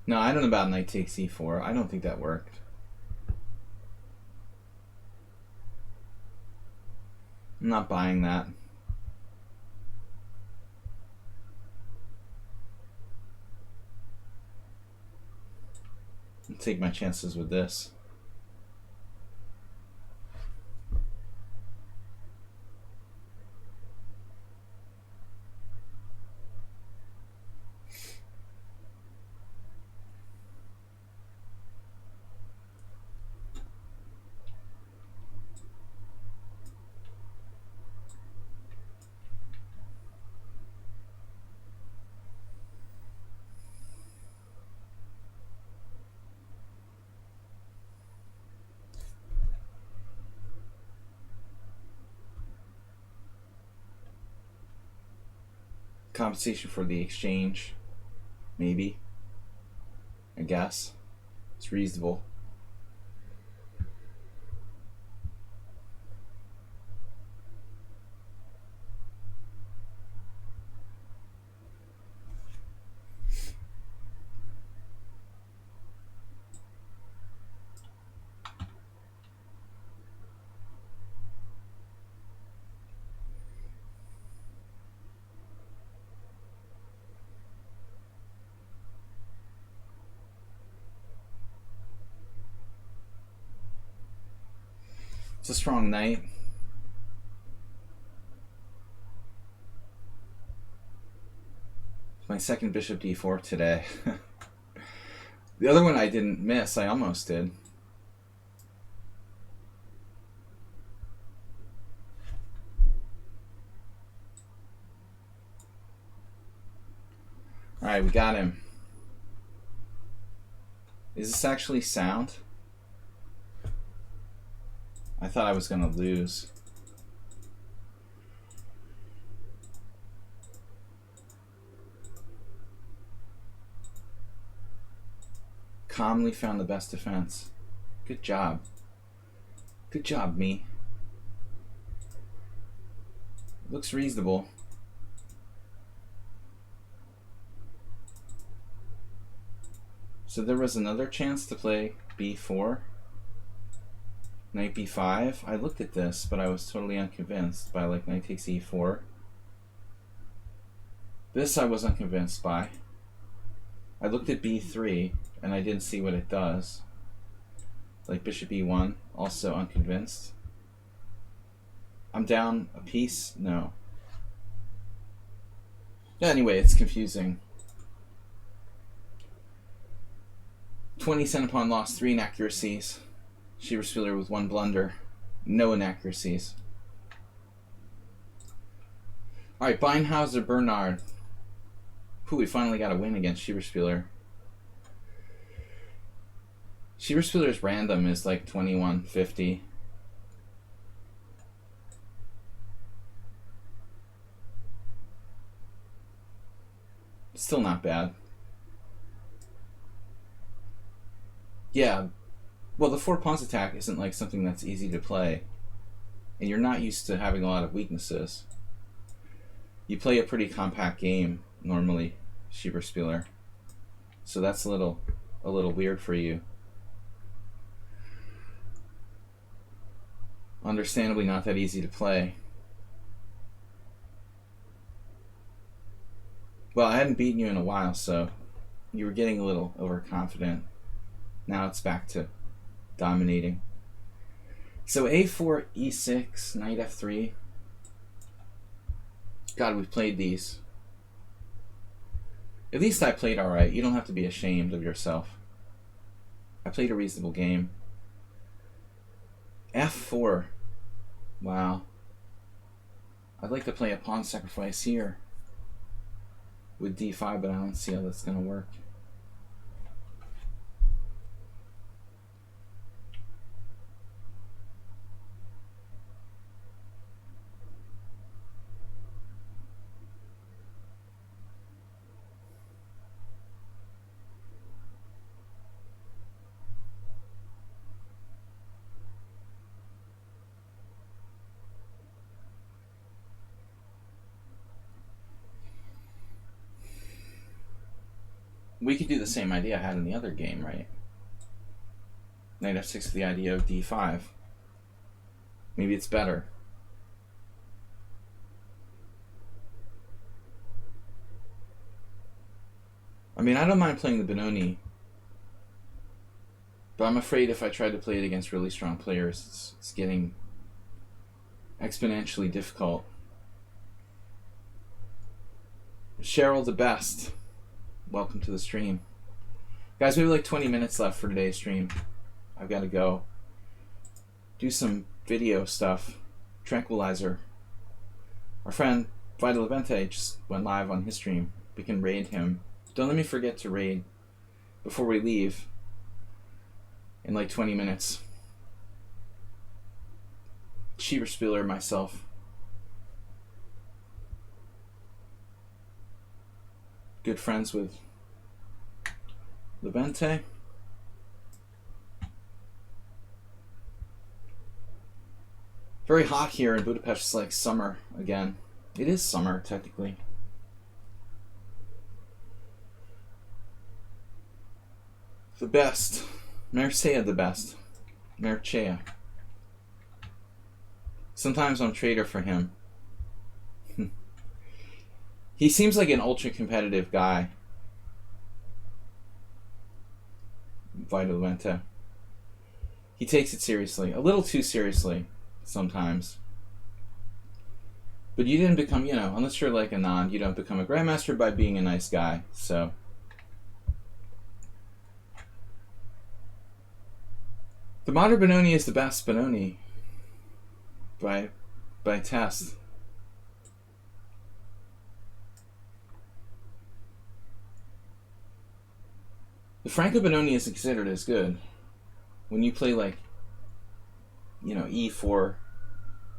No, I don't know about knight takes e4. I don't think that worked. I'm not buying that. I'll take my chances with this. Compensation for the exchange, maybe. I guess it's reasonable. It's a strong knight. My second bishop d4 today. The other one I didn't miss. I almost did. Alright, we got him. Is this actually sound? I thought I was going to lose. Calmly found the best defense. Good job. Good job, me. Looks reasonable. So there was another chance to play b4. Knight b5. I looked at this, but I was totally unconvinced by like knight takes e4. This I wasn't convinced by. I looked at b3 and I didn't see what it does. Like bishop e1, also unconvinced. I'm down a piece? No. Anyway, it's confusing. 20 center pawn lost 3 inaccuracies. Schieberspieler with 1 blunder. No inaccuracies. Alright, Beinhauser, Bernard. Whew, we finally got a win against Schieberspieler. Schieberspieler's random is like 2150. Still not bad. Yeah, well, the 4 pawns attack isn't like something that's easy to play, and you're not used to having a lot of weaknesses. You play a pretty compact game normally, Schieberspieler, so that's a little weird for you. Understandably not that easy to play. Well, I hadn't beaten you in a while, so you were getting a little overconfident. Now it's back to dominating. So a4, e6, knight f3. God, we've played these. At least I played alright. You don't have to be ashamed of yourself. I played a reasonable game. f4. Wow. I'd like to play a pawn sacrifice here with d5, but I don't see how that's going to work. We could do the same idea I had in the other game, right? Knight f6 with the idea of d5. Maybe it's better. I mean, I don't mind playing the Benoni, but I'm afraid if I try to play it against really strong players, it's getting exponentially difficult. Cheryl the Best, welcome to the stream. Guys, we have like 20 minutes left for today's stream. I've got to go do some video stuff. Tranquilizer. Our friend Vital Levente just went live on his stream. We can raid him. Don't let me forget to raid before we leave in like 20 minutes. Schieberspieler, myself. Good friends with Levente. Very hot here in Budapest. It's like summer again. It is summer, technically. The best. Mircea the best. Mircea. Sometimes I'm trader for him. He seems like an ultra competitive guy. Vital Levente. He takes it seriously. A little too seriously sometimes. But you didn't become, unless you're like Anand, you don't become a grandmaster by being a nice guy. So the modern Benoni is the best Benoni by test. The Franco Benoni isn't considered as good. When you play like, e4,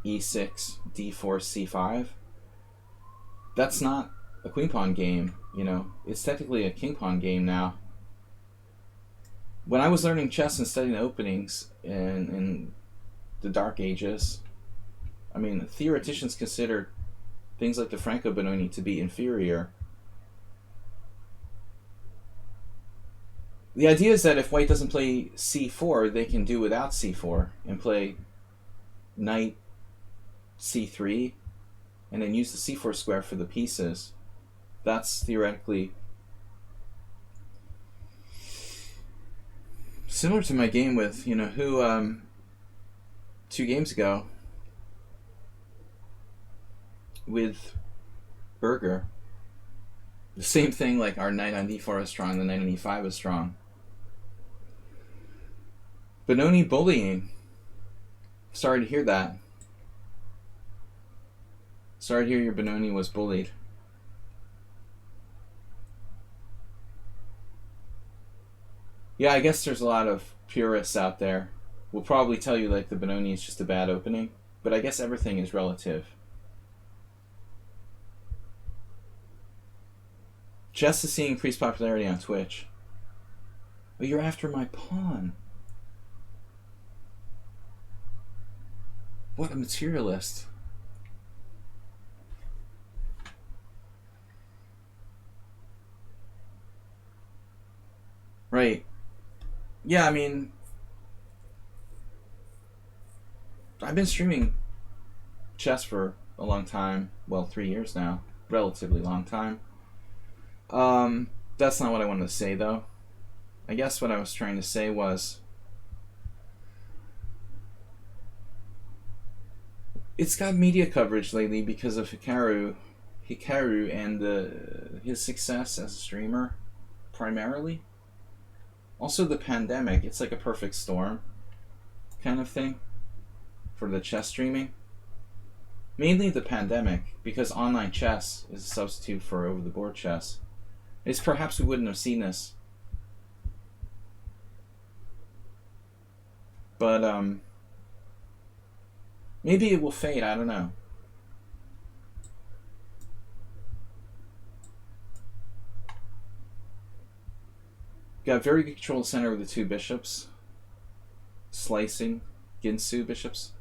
e6, d4, c5, that's not a queen pawn game, It's technically a king pawn game now. When I was learning chess and studying openings in the Dark Ages, I mean, theoreticians considered things like the Franco Benoni to be inferior. The idea is that if white doesn't play c4, they can do without c4 and play knight c3 and then use the c4 square for the pieces. That's theoretically similar to my game with, who, 2 games ago with Burger. The same thing, like our knight on d4 is strong, the knight on e5 is strong. Benoni bullying. Sorry to hear that. Sorry to hear your Benoni was bullied. Yeah, I guess there's a lot of purists out there. Will probably tell you like the Benoni is just a bad opening, but I guess everything is relative. Chess is seeing increased popularity on Twitch. Oh, you're after my pawn. What a materialist. Right. Yeah, I mean, I've been streaming chess for a long time. Well, 3 years now. Relatively long time. That's not what I wanted to say, though. I guess what I was trying to say was, it's got media coverage lately because of Hikaru and his success as a streamer, primarily. Also the pandemic, it's like a perfect storm kind of thing for the chess streaming. Mainly the pandemic, because online chess is a substitute for over-the-board chess. It's perhaps we wouldn't have seen this. But, maybe it will fade, I don't know. Got very good control center with the 2 bishops. Slicing Ginsu bishops.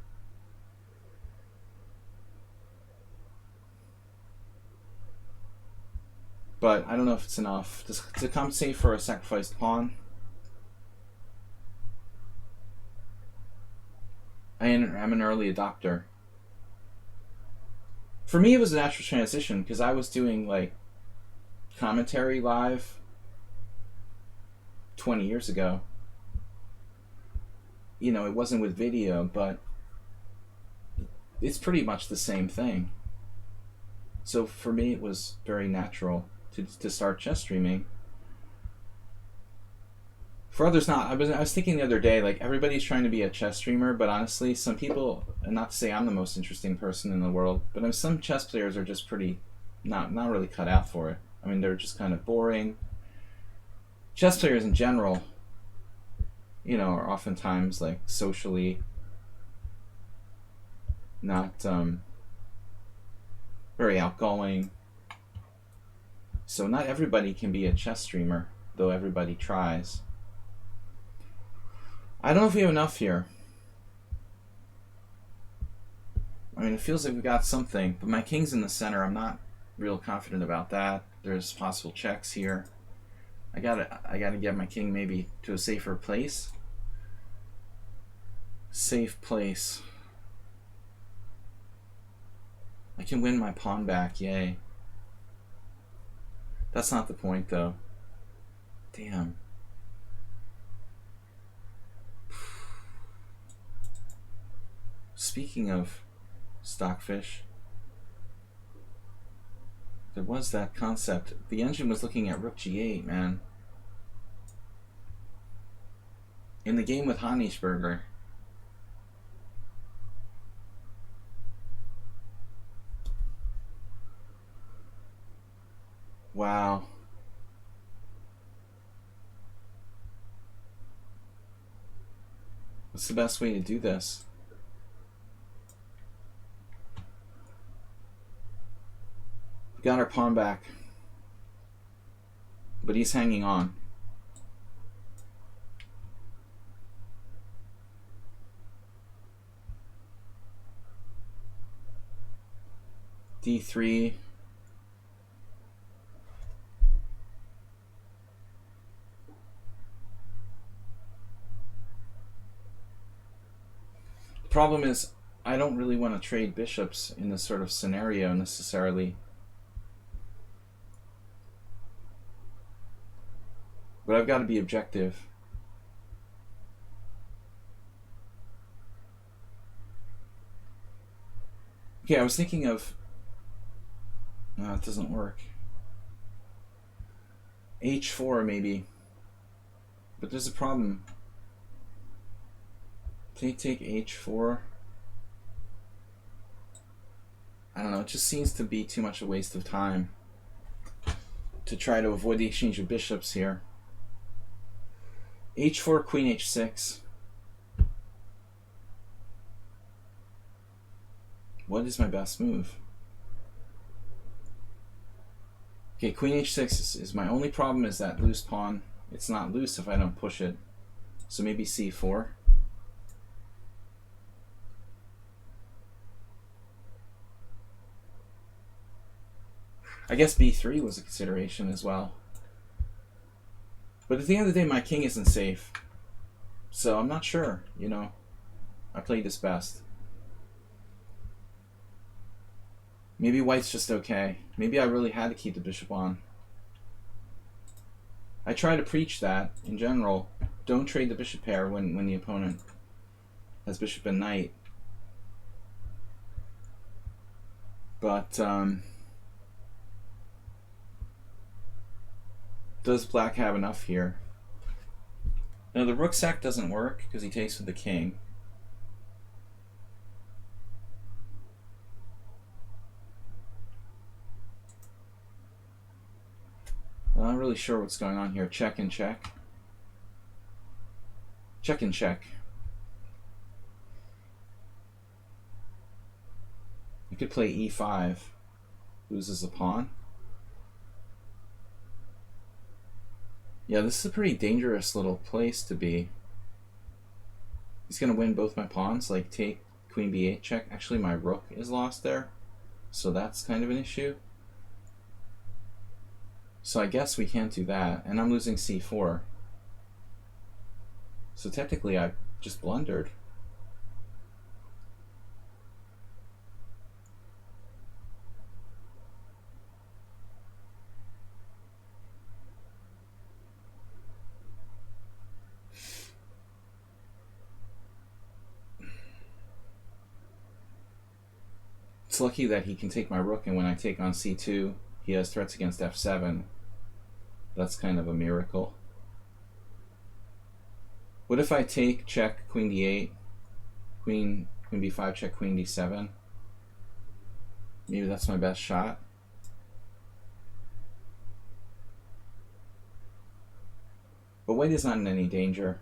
But I don't know if it's enough to compensate for a sacrificed pawn. I'm an early adopter. For me, it was a natural transition because I was doing like commentary live 20 years ago. It wasn't with video, but it's pretty much the same thing. So for me, it was very natural to start chess streaming. For others, not. I was thinking the other day, like, everybody's trying to be a chess streamer, but honestly, some people, and not to say I'm the most interesting person in the world, but some chess players are just pretty, not really cut out for it. I mean, they're just kind of boring. Chess players in general, are oftentimes, like, socially not very outgoing. So not everybody can be a chess streamer, though everybody tries. I don't know if we have enough here. I mean, it feels like we got something, but my king's in the center. I'm not real confident about that. There's possible checks here. I gotta get my king maybe to a safer place. Safe place. I can win my pawn back, yay. That's not the point, though. Damn. Speaking of stockfish, there was that concept. The engine was looking at rook g8, man. In the game with Honeyschberger. Wow. What's the best way to do this? We got our pawn back, but he's hanging on. D3. The problem is, I don't really want to trade bishops in this sort of scenario necessarily. But I've got to be objective. Okay, I was thinking of... No, it doesn't work. H4 maybe. But there's a problem. Take H4. I don't know, it just seems to be too much a waste of time to try to avoid the exchange of bishops here. H4, Queen H6. What is my best move? Okay, Queen H6 is my only problem, is that loose pawn. It's not loose if I don't push it. So maybe C4. I guess B3 was a consideration as well. But at the end of the day, my king isn't safe. So I'm not sure, you know. I played this best. Maybe white's just okay. Maybe I really had to keep the bishop on. I try to preach that, in general. Don't trade the bishop pair when the opponent has bishop and knight. But, does black have enough here? Now the rook sack doesn't work because he takes with the king. I'm not really sure what's going on here. Check and check. Check and check. You could play E5. Loses a pawn. Yeah, this is a pretty dangerous little place to be. He's going to win both my pawns, like take Queen B8 check. Actually, my rook is lost there, so that's kind of an issue. So I guess we can't do that, and I'm losing C4. So technically I just blundered. It's lucky that he can take my rook, and when I take on C2, he has threats against F7. That's kind of a miracle. What if I take check Queen D8, Queen B5 check Queen D7? Maybe that's my best shot. But white is not in any danger.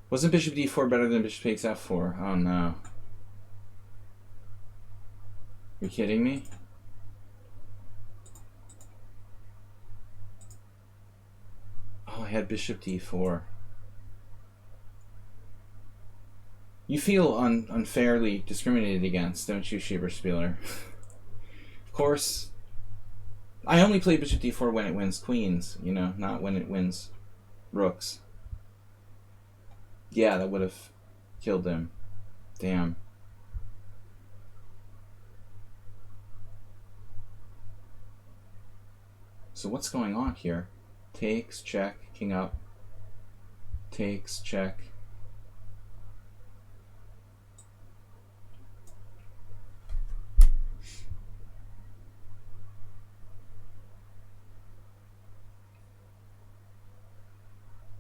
Wasn't bishop d4 better than bishop takes f4? Oh no. You're kidding me? Oh, I had bishop d4. You feel unfairly discriminated against, don't you, Schieberspieler? Of course, I only play bishop d4 when it wins queens, you know, not when it wins rooks. Yeah, that would have killed him. Damn. So what's going on here? Takes, check, king up. Takes, check.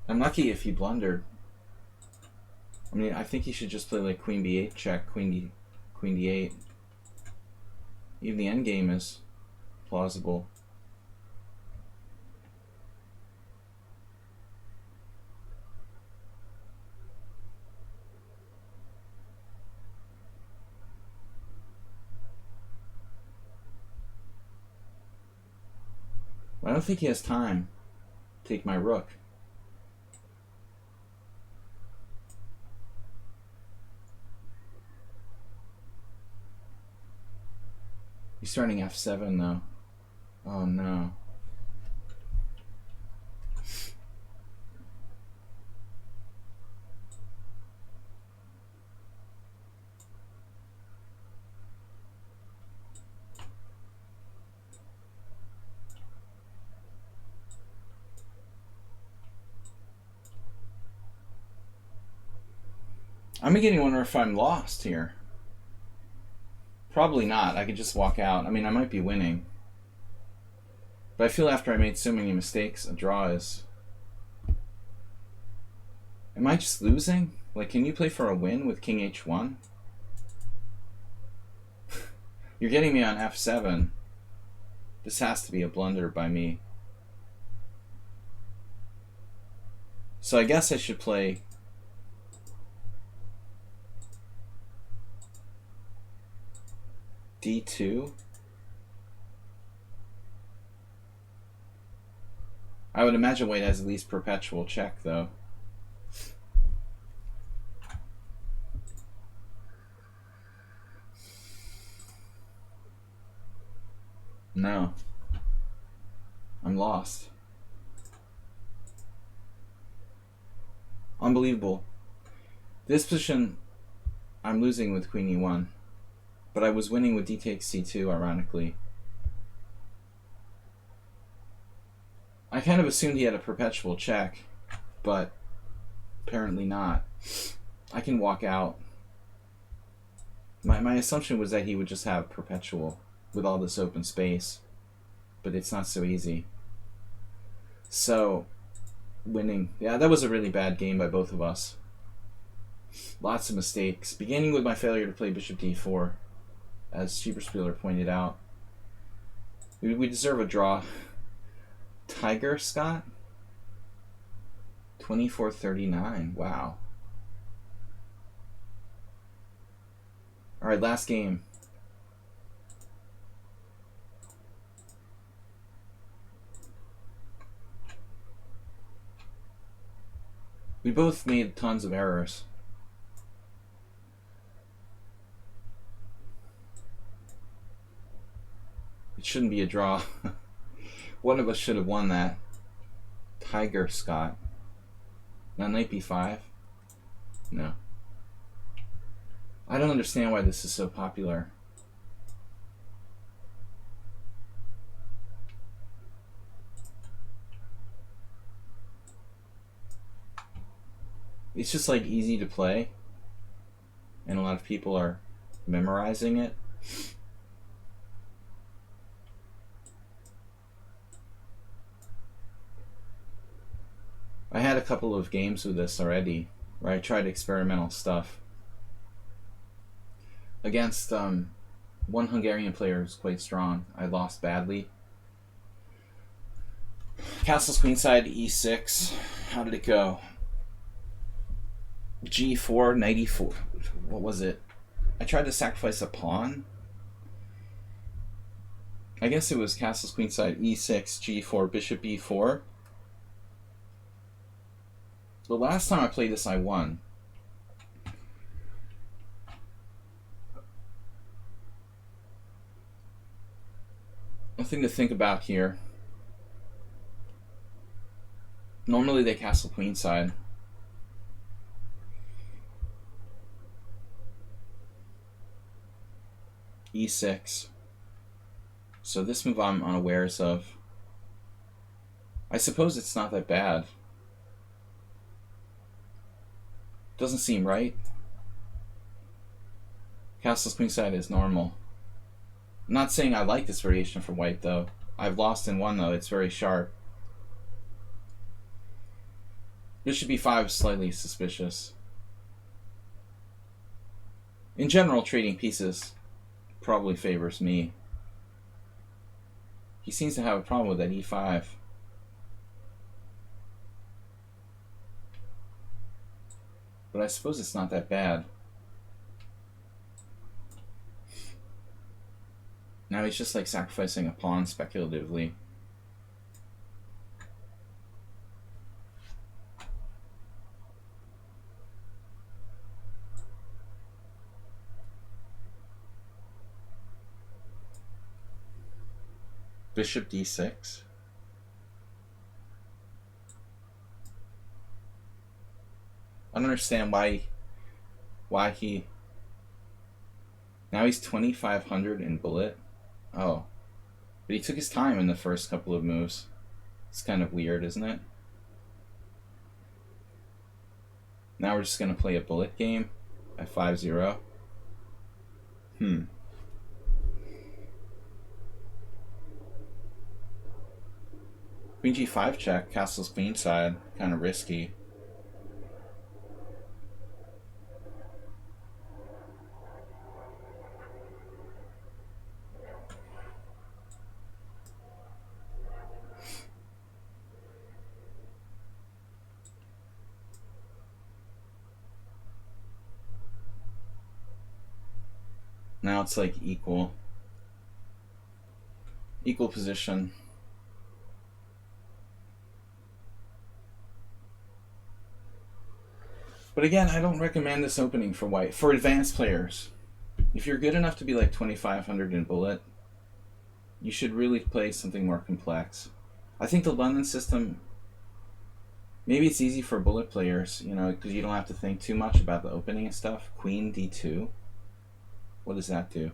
I'm lucky if he blundered. I mean, I think he should just play like Queen B8 check, Queen D8. Even the endgame is plausible. I don't think he has time to take my rook. He's starting f7 though. Oh no. I'm beginning to wonder if I'm lost here. Probably not. I could just walk out. I mean, I might be winning. But I feel after I made so many mistakes, a draw is... Am I just losing? Like, can you play for a win with King H1? You're getting me on F7. This has to be a blunder by me. So I guess I should play... D2? I would imagine white has at least perpetual check, though. No. I'm lost. Unbelievable. This position, I'm losing with Queen E1. But I was winning with D takes C2, ironically. I kind of assumed he had a perpetual check, but apparently not. I can walk out. My assumption was that he would just have perpetual with all this open space, but it's not so easy. So, winning. Yeah, that was a really bad game by both of us. Lots of mistakes, beginning with my failure to play bishop d4, as Spieler pointed out. We deserve a draw. Tiger Scott? 24-39. Wow. Alright, last game. We both made tons of errors. It shouldn't be a draw. One of us should have won that. Tiger Scott. Now knight b5? No. I don't understand why this is so popular. It's just like easy to play, and a lot of people are memorizing it. I had a couple of games with this already, where I tried experimental stuff. Against one Hungarian player who's quite strong. I lost badly. Castle's queenside, e6. How did it go? G4, knight e4. What was it? I tried to sacrifice a pawn. I guess it was castle's queenside, e6, g4, bishop e4. The last time I played this, I won. One thing to think about here. Normally they castle queenside. E6. So this move I'm unawares of. I suppose it's not that bad. Doesn't seem right. Castle's queenside is normal. I'm not saying I like this variation for white though. I've lost in one though, it's very sharp. Bishop e5 is slightly suspicious. In general, trading pieces probably favors me. He seems to have a problem with that e5. But I suppose it's not that bad. Now he's just like sacrificing a pawn speculatively. Bishop d6. I don't understand why he... Now he's 2,500 in bullet. Oh. But he took his time in the first couple of moves. It's kind of weird, isn't it? Now we're just going to play a bullet game at 5-0. Queen g5 check, castle's queenside. Kind of risky. Now it's like equal position. But again, I don't recommend this opening for white. For advanced players, if you're good enough to be like 2,500 in bullet, you should really play something more complex. I think the London system, maybe it's easy for bullet players, you know, because you don't have to think too much about the opening and stuff. Queen d2. What does that do?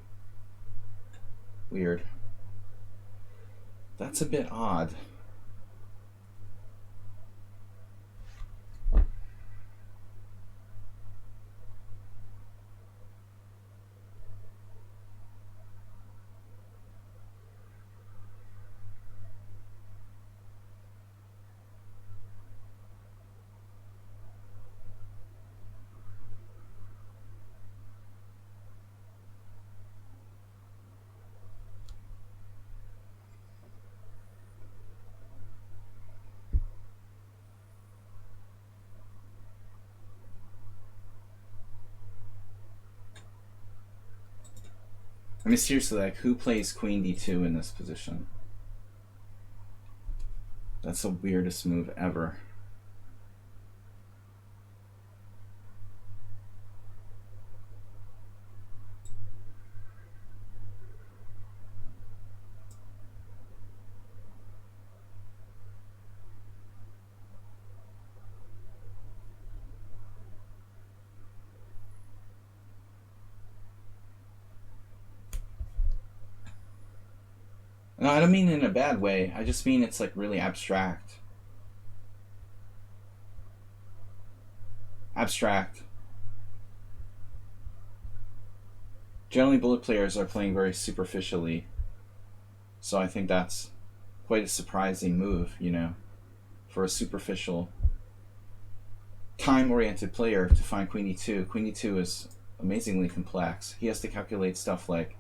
Weird. That's a bit odd. I mean, seriously, like, who plays queen d2 in this position? That's the weirdest move ever. No, I don't mean in a bad way. I just mean it's like really abstract. Abstract. Generally, bullet players are playing very superficially. So I think that's quite a surprising move, you know, for a superficial, time-oriented player to find queen e2. Queen e2 is amazingly complex. He has to calculate stuff like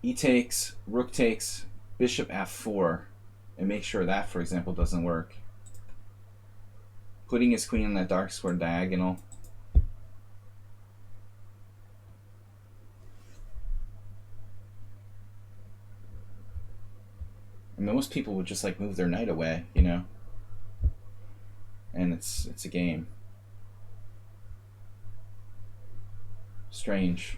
e takes, rook takes, bishop f4, and make sure that, for example, doesn't work. Putting his queen on that dark square diagonal. I mean, most people would just like move their knight away, you know, and it's a game. Strange.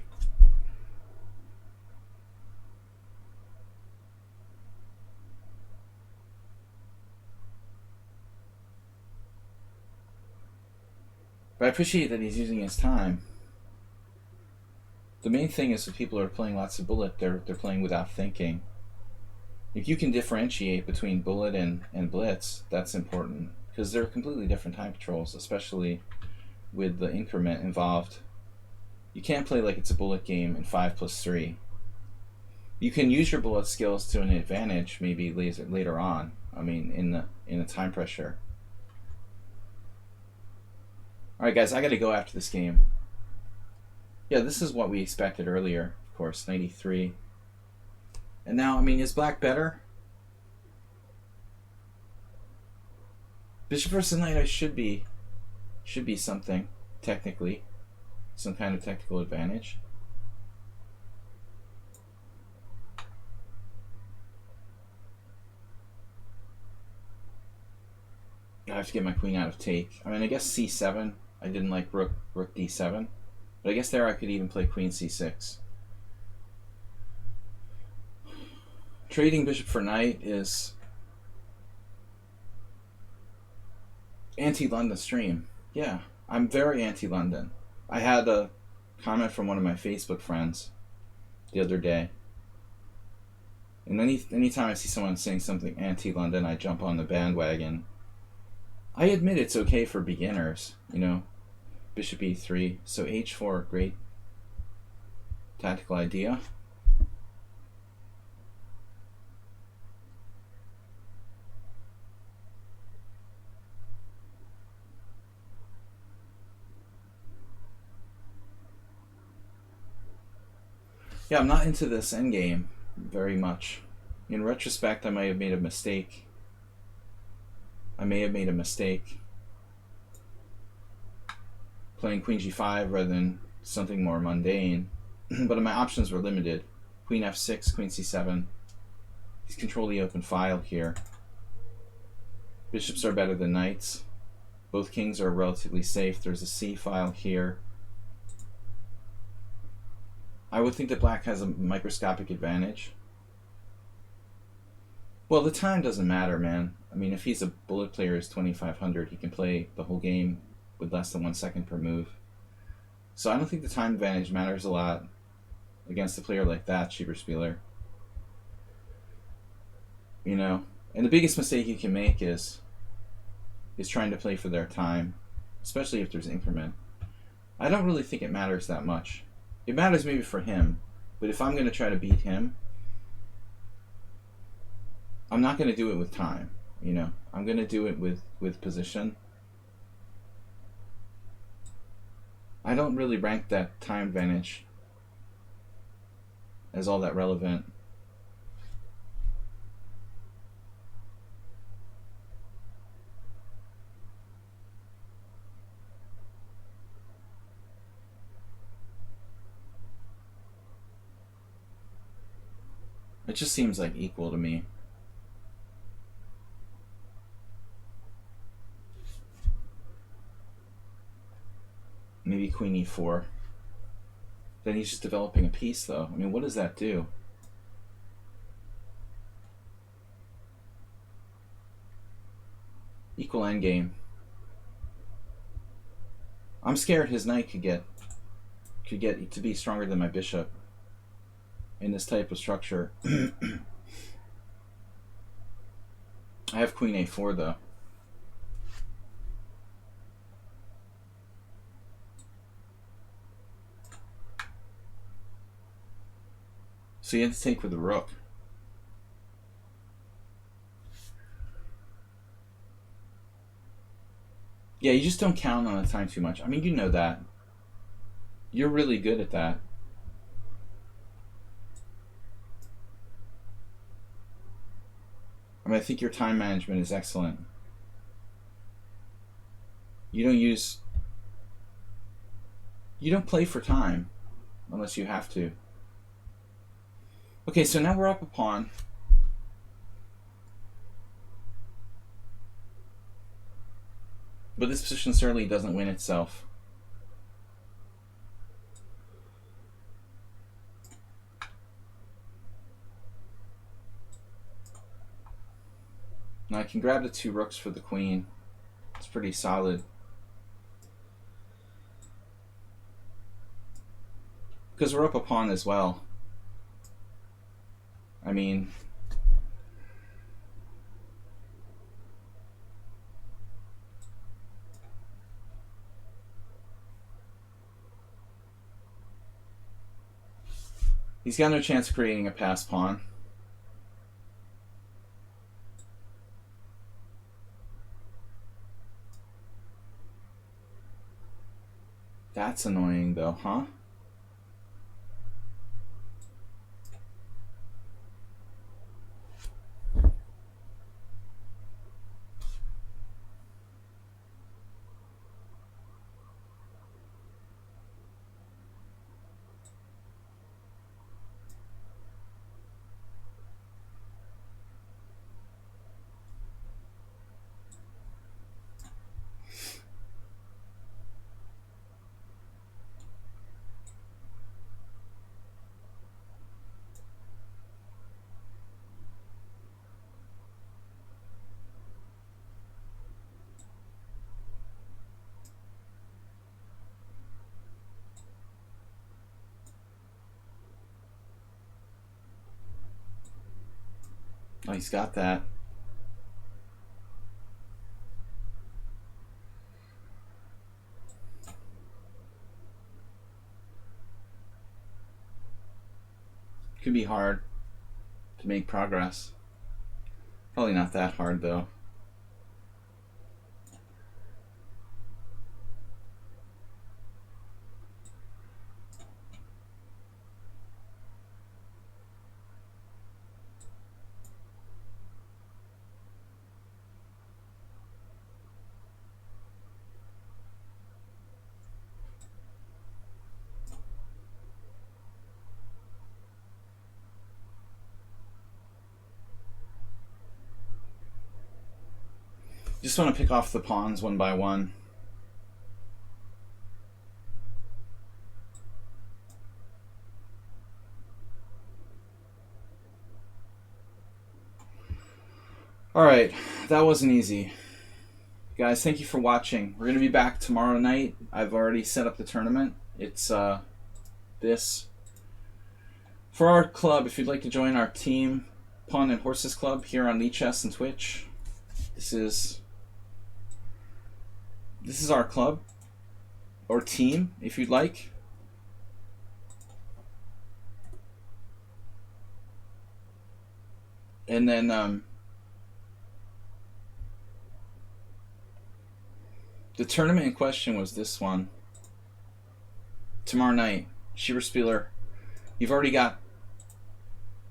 But I appreciate that he's using his time. The main thing is that people are playing lots of bullet, they're playing without thinking. If you can differentiate between bullet and blitz, that's important, because they're completely different time controls, especially with the increment involved. You can't play like it's a bullet game in 5+3. You can use your bullet skills to an advantage maybe later on. I mean, in the time pressure. Alright guys, I gotta go after this game. Yeah, this is what we expected earlier, of course, 93. And now, I mean, is black better? Bishop versus knight should be something, technically. Some kind of technical advantage. I have to get my queen out of take. I mean, I guess c7. I didn't like rook d7. But I guess there I could even play queen c6. Trading bishop for knight is anti-London stream. Yeah, I'm very anti-London. I had a comment from one of my Facebook friends the other day. And anytime I see someone saying something anti-London, I jump on the bandwagon. I admit it's okay for beginners, you know. Bishop e3, so h4, great tactical idea. Yeah, I'm not into this endgame very much. In retrospect, I may have made a mistake. Playing queen g5 rather than something more mundane. But my options were limited. Queen f6, queen c7. He's control the open file here. Bishops are better than knights. Both kings are relatively safe. There's a c file here. I would think that black has a microscopic advantage. Well, the time doesn't matter, man. I mean, if he's a bullet player who's 2500, he can play the whole game with less than 1 second per move. So I don't think the time advantage matters a lot against a player like that, Schieberspieler. You know, and the biggest mistake you can make is trying to play for their time, especially if there's increment. I don't really think it matters that much. It matters maybe for him, but if I'm going to try to beat him, I'm not going to do it with time, you know. I'm going to do it with position. I don't really rank that time advantage as all that relevant. It just seems like equal to me. Maybe queen e4. Then he's just developing a piece, though. I mean, what does that do? Equal endgame. I'm scared his knight could get to be stronger than my bishop in this type of structure. I have queen a4, though. So you have to take with the rook. Yeah, you just don't count on the time too much. I mean, you know that. You're really good at that. I mean, I think your time management is excellent. You don't play for time unless you have to. Okay, so now we're up a pawn. But this position certainly doesn't win itself. Now I can grab the 2 rooks for the queen. It's pretty solid. Because we're up a pawn as well. I mean, he's got no chance of creating a pass pawn. That's annoying though, huh? Oh, he's got that. Could be hard to make progress. Probably not that hard, though. Just want to pick off the pawns one by one. Alright, that wasn't easy. Guys, thank you for watching. We're going to be back tomorrow night. I've already set up the tournament. It's this. For our club, if you'd like to join our team, Pawn and Horses Club, here on lichess and Twitch, this is our club, or team, if you'd like. And then the tournament in question was this one. Tomorrow night, Schieberspieler. You've already got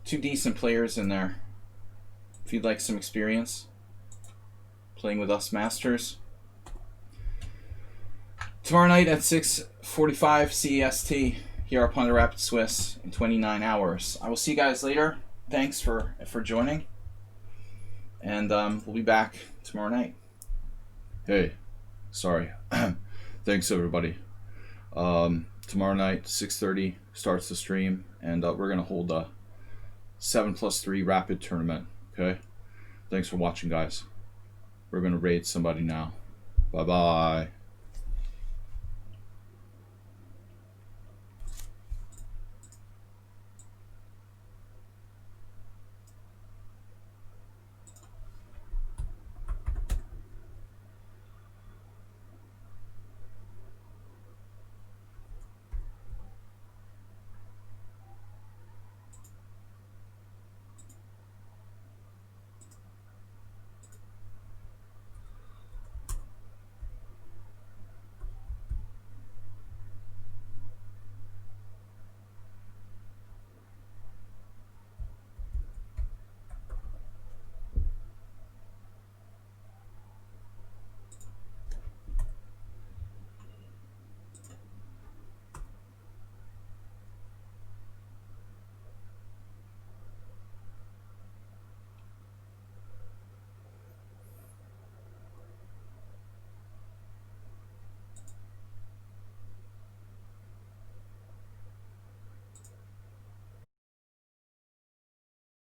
2 decent players in there. If you'd like some experience playing with us masters. Tomorrow night at 6:45 CEST here upon the Rapid Swiss in 29 hours. I will see you guys later. Thanks for joining. And we'll be back tomorrow night. Hey, sorry. Thanks everybody. Tomorrow night, 6:30 starts the stream, and we're gonna hold a 7+3 rapid tournament. Okay. Thanks for watching, guys. We're gonna raid somebody now. Bye bye.